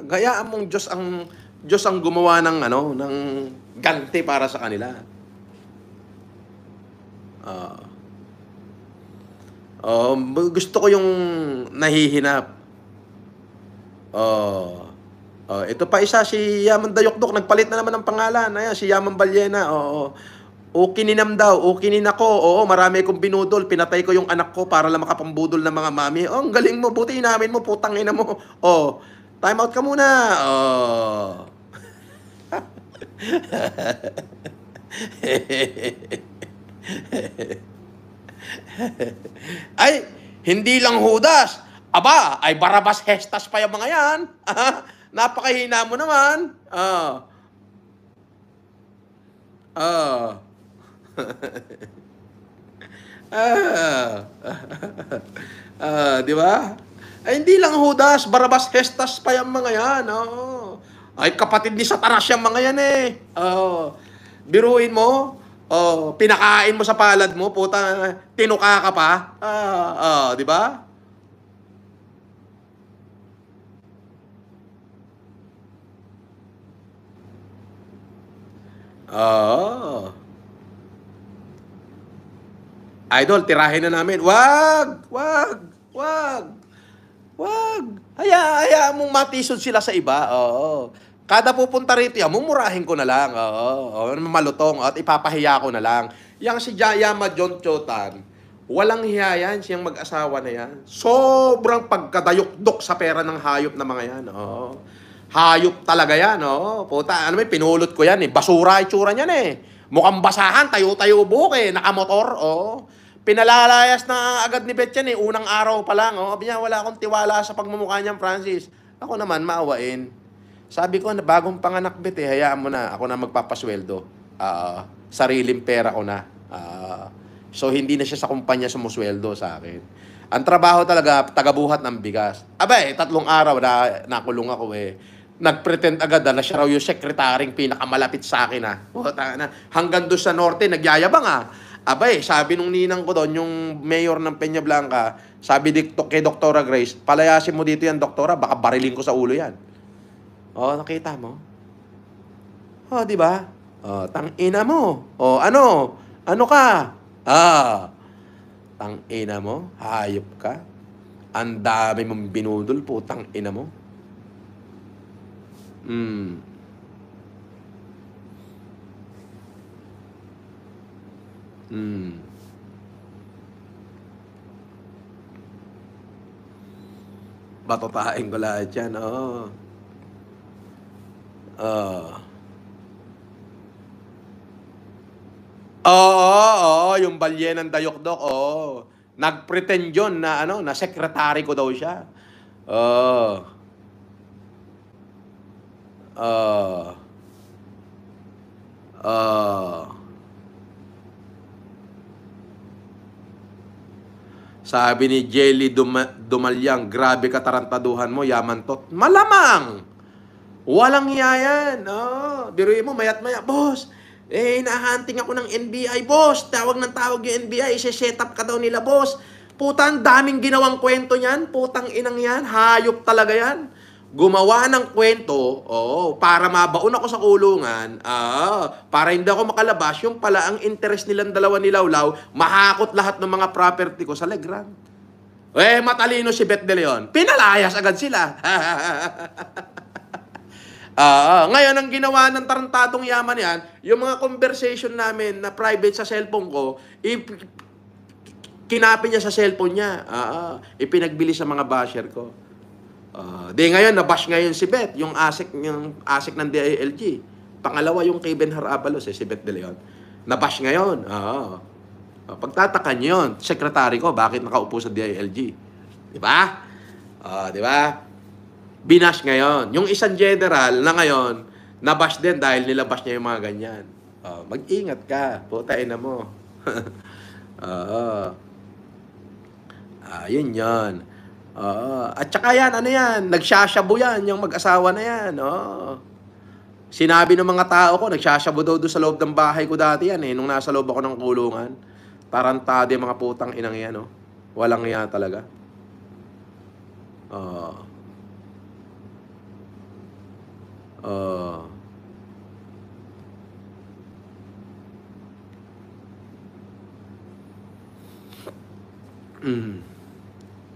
Hayaan mong Diyos ang gumawa ng ng ganti para sa kanila. Gusto ko yung nahihinap. Ito pa isa, si Yaman Dayukdok, nagpalit na naman ng pangalan. Ayan, si Yaman Balyena. O kininam daw, o kininako. Oo, marami kong binudol. Pinatay ko yung anak ko para lang makapambudol ng mga mami. Ang galing mo, buti inamin mo, putang ina mo. Time out ka muna. Ay, hindi lang Judas. Aba, ay Barabas Hestas pa yung mga yan. Napakahina mo naman. Di ba? Ay, hindi lang Judas, Barabas Hestas pa yung mga yan. Ay, kapatid ni Satanas yung mga yan eh. Biruin mo, pinakain mo sa palad mo, puta, tinuka ka pa. Di ba? Idol, tirahin na namin. Wag. Hayaan mong matisod sila sa iba. Kada pupunta rito, mumurahin ko na lang. Malutong at ipapahiya ko na lang. Yang si Yama John Chotan, walang hiya yan, siyang mag-asawa na yan. Sobrang pagkadayukdok sa pera ng hayop na mga yan. Hayop talaga yan, Puta, pinulot ko yan, basura itsura niyan Mukhang basahan, tayo-tayo buke, nakamotor, Pinalalayas na agad ni Bet yan, unang araw pa lang, Sabi niya, wala akong tiwala sa pagmumukha niyan, Francis. Ako naman, maawain. Sabi ko, bagong panganak, Bet, hayaan mo na, ako na magpapasweldo. Sariling pera ko na. So, hindi na siya sa kumpanya sumusweldo sa akin. Ang trabaho talaga, tagabuhat ng bigas. 3 araw na nakulong ako Nagpretend agad na siya raw yung sekretaring pinakamalapit sa akin hanggang doon sa norte, nagyayabang sabi nung ninang ko doon, yung mayor ng Peña Blanca, sabi kay Doktora Grace, palayasin mo dito yan, Doktora, baka barilin ko sa ulo yan. Nakita mo? Di ba? Tang-ina mo. Ano ka? Tang-ina mo, hayop ka. Ang dami mong binudol, putang-ina mo. Batotahin ko lahat yan, yung Balyena ng Dayukdok, nagpretend yun na na secretary ko daw siya. Sabi ni Jelly Dumalyang, grabe katarantaduhan mo, Yamantot. Malamang! Walang hiyayan. Biruin mo, mayat maya, boss, nahahunting ako ng NBI, boss. Tawag ng tawag yung NBI, isi-set up ka daw nila, boss. Putang daming ginawang kwento niyan. Putang inang yan. Hayop talaga yan. Gumawa ng kwento, para mabaon ako sa kulungan, para hindi ako makalabas, yung pala ang interest nilang dalawa ni Lawlaw, mahakot lahat ng mga property ko sa Legrand. Matalino si Bet De Leon. Pinalayas agad sila. Ngayon, ang ginawa ng tarantadong yaman yan, yung mga conversation namin na private sa cellphone ko, Kinapin niya sa cellphone niya. Ipinagbili sa mga basher ko. Di ngayon, nabash ngayon si Beth, yung ASIC ng DILG. Pangalawa yung kay Benhar Abalos, si Beth De Leon. Nabash ngayon. Pagtataka niyo yun, secretary ko, bakit nakaupo sa DILG? Di ba? Di ba? Binash ngayon. Yung isang general na ngayon, nabash din dahil nilabash niya yung mga ganyan. Mag-ingat ka. Putain na mo. Yun yan. At saka yan, ano yan, nagsashabu yan, yung mag-asawa na yan. Sinabi ng mga tao ko, nagsashabu daw doon sa loob ng bahay ko dati yan nung nasa loob ako ng kulungan. Tarantado yung mga putang inang yan, Walang yan talaga.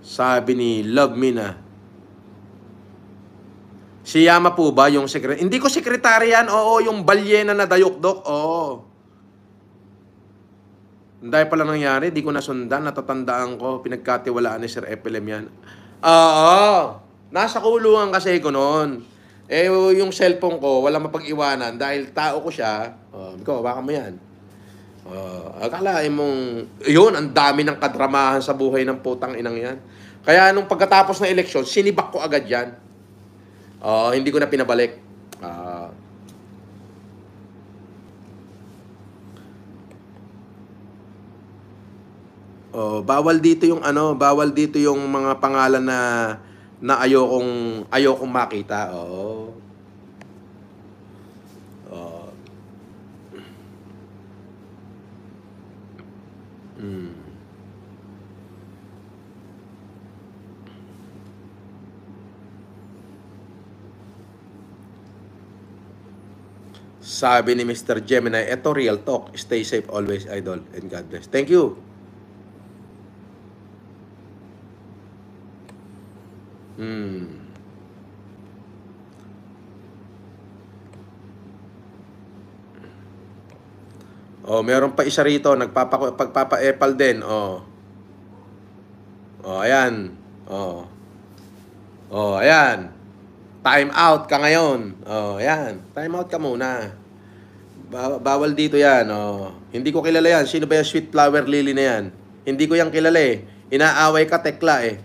Sabi ni Love Me na, si Yama po ba yung sekretary? Hindi ko sekretary yan. Oo, yung balyena na dayok-dok. Oo. Dahil pala nangyari, di ko nasundan, natatandaan ko, pinagkatiwalaan ni Sir FLM yan. Nasa kulungan kasi ko noon. Yung cellphone ko, wala mapag-iwanan dahil tao ko siya. Ikaw, baka mo yan. Akalain mong, yun, ang dami ng kadramahan sa buhay ng putang inang yan. Kaya nung pagkatapos ng eleksyon, sinibak ko agad yan. Hindi ko na pinabalik. Bawal dito yung bawal dito yung mga pangalan na ayokong makita. Sabi ni Mr. Gemini, eto real talk. Stay safe always, idol. And God bless. Thank you. Meron pa isa rito, pagpapa-epal din. Ayan. Ayan. Time out ka ngayon. Ayan. Time out ka muna. Bawal dito yan. Hindi ko kilala yan. Sino ba yung sweet flower lily na yan? Hindi ko yan kilala eh. Inaaway ka, Tekla eh.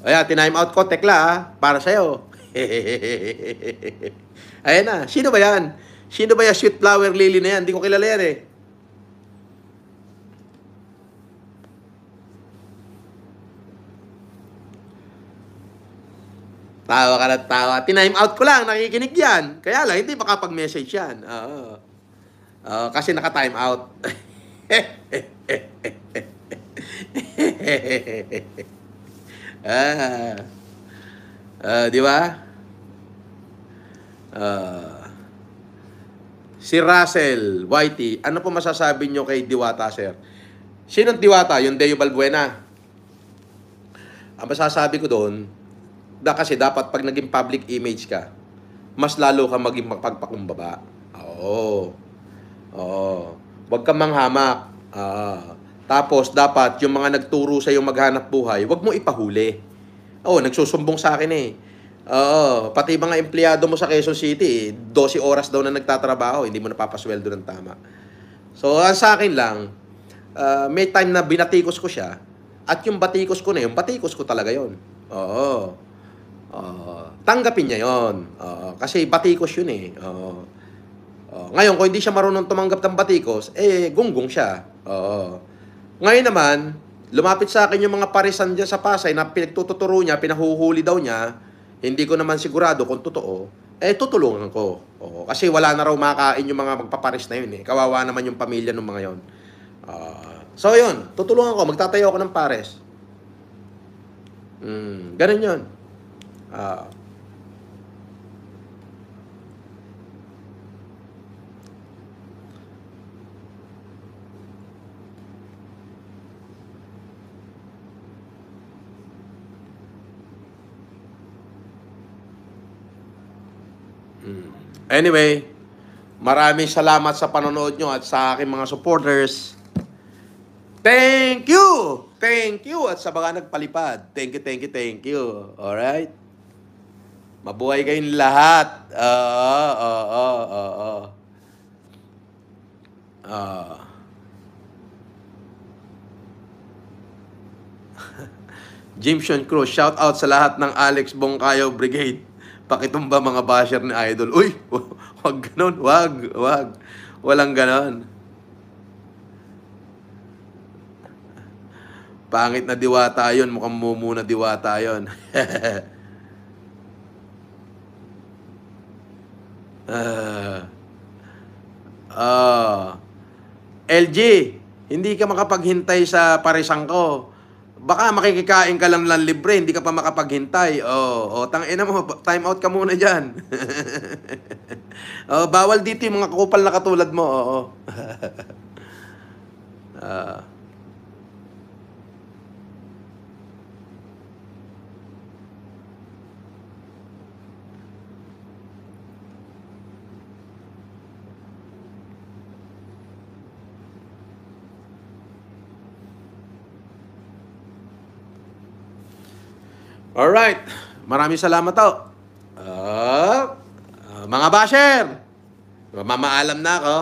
Ayan, tinime out ko, Tekla para sa'yo. Ayan na. Sino ba yan? Sino ba yung sweet flower lily na yan? Hindi ko kilala yan eh. Tawa ka na tawa. Tinime out ko lang, nakikinig yan. Kaya lang, hindi makapag-message yan. Kasi naka-time out. Di ba? Si Russell Whitey, ano po masasabi nyo kay Diwata, sir? Sinong Diwata? Yung Deo Balbuena. Ang masasabi ko doon, kasi dapat pag naging public image ka, mas lalo ka maging magpagpakumbaba. Huwag kang manghamak. Tapos, dapat yung mga nagturo sa yung maghanap buhay, huwag mo ipahuli. Nagsusumbong sa akin eh. Pati mga empleyado mo sa Quezon City, 12 oras daw na nagtatrabaho, hindi mo napapasweldo ng tama. So, sa akin lang, may time na binatikos ko siya, at yung batikos ko na yun, batikos ko talaga yun. Tanggapin niya yun. Kasi batikos yun eh. Ngayon, kung hindi siya marunong tumanggap ng batikos, gunggong siya. Ngayon naman, lumapit sa akin yung mga parisan dyan sa Pasay na pinagtuturo niya, pinahuhuli daw niya, hindi ko naman sigurado kung totoo, tutulungan ko. Kasi wala na raw makain yung mga magpaparis na yun eh. Kawawa naman yung pamilya ng mga yun. So yun, tutulungan ko, magtatayo ako ng pares. Ganun yun. Thank you! Thank you! At sa mga nagpalipad, thank you, thank you, thank you. Alright? Mabuhay kayong lahat. Oo. Jimson Cruz, shout out sa lahat ng Alex Bongkayo Brigade. Pakitumba mga basher ni Idol. Uy, wag ganon, wag. Walang ganon. Pangit na diwata yun, mukhang mumuna diwata yun. LG, hindi ka makapaghintay sa parisang ko. Baka makikikain ka lang libre, hindi ka pa makapaghintay. Tangina mo, time out ka muna dyan. Bawal dito yung mga kupal na katulad mo. Alright. Maraming salamat to. Mga basher. Mamaalam na ako.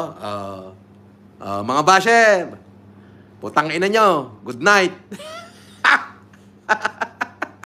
Mga basher. Putang ina nyo. Good night.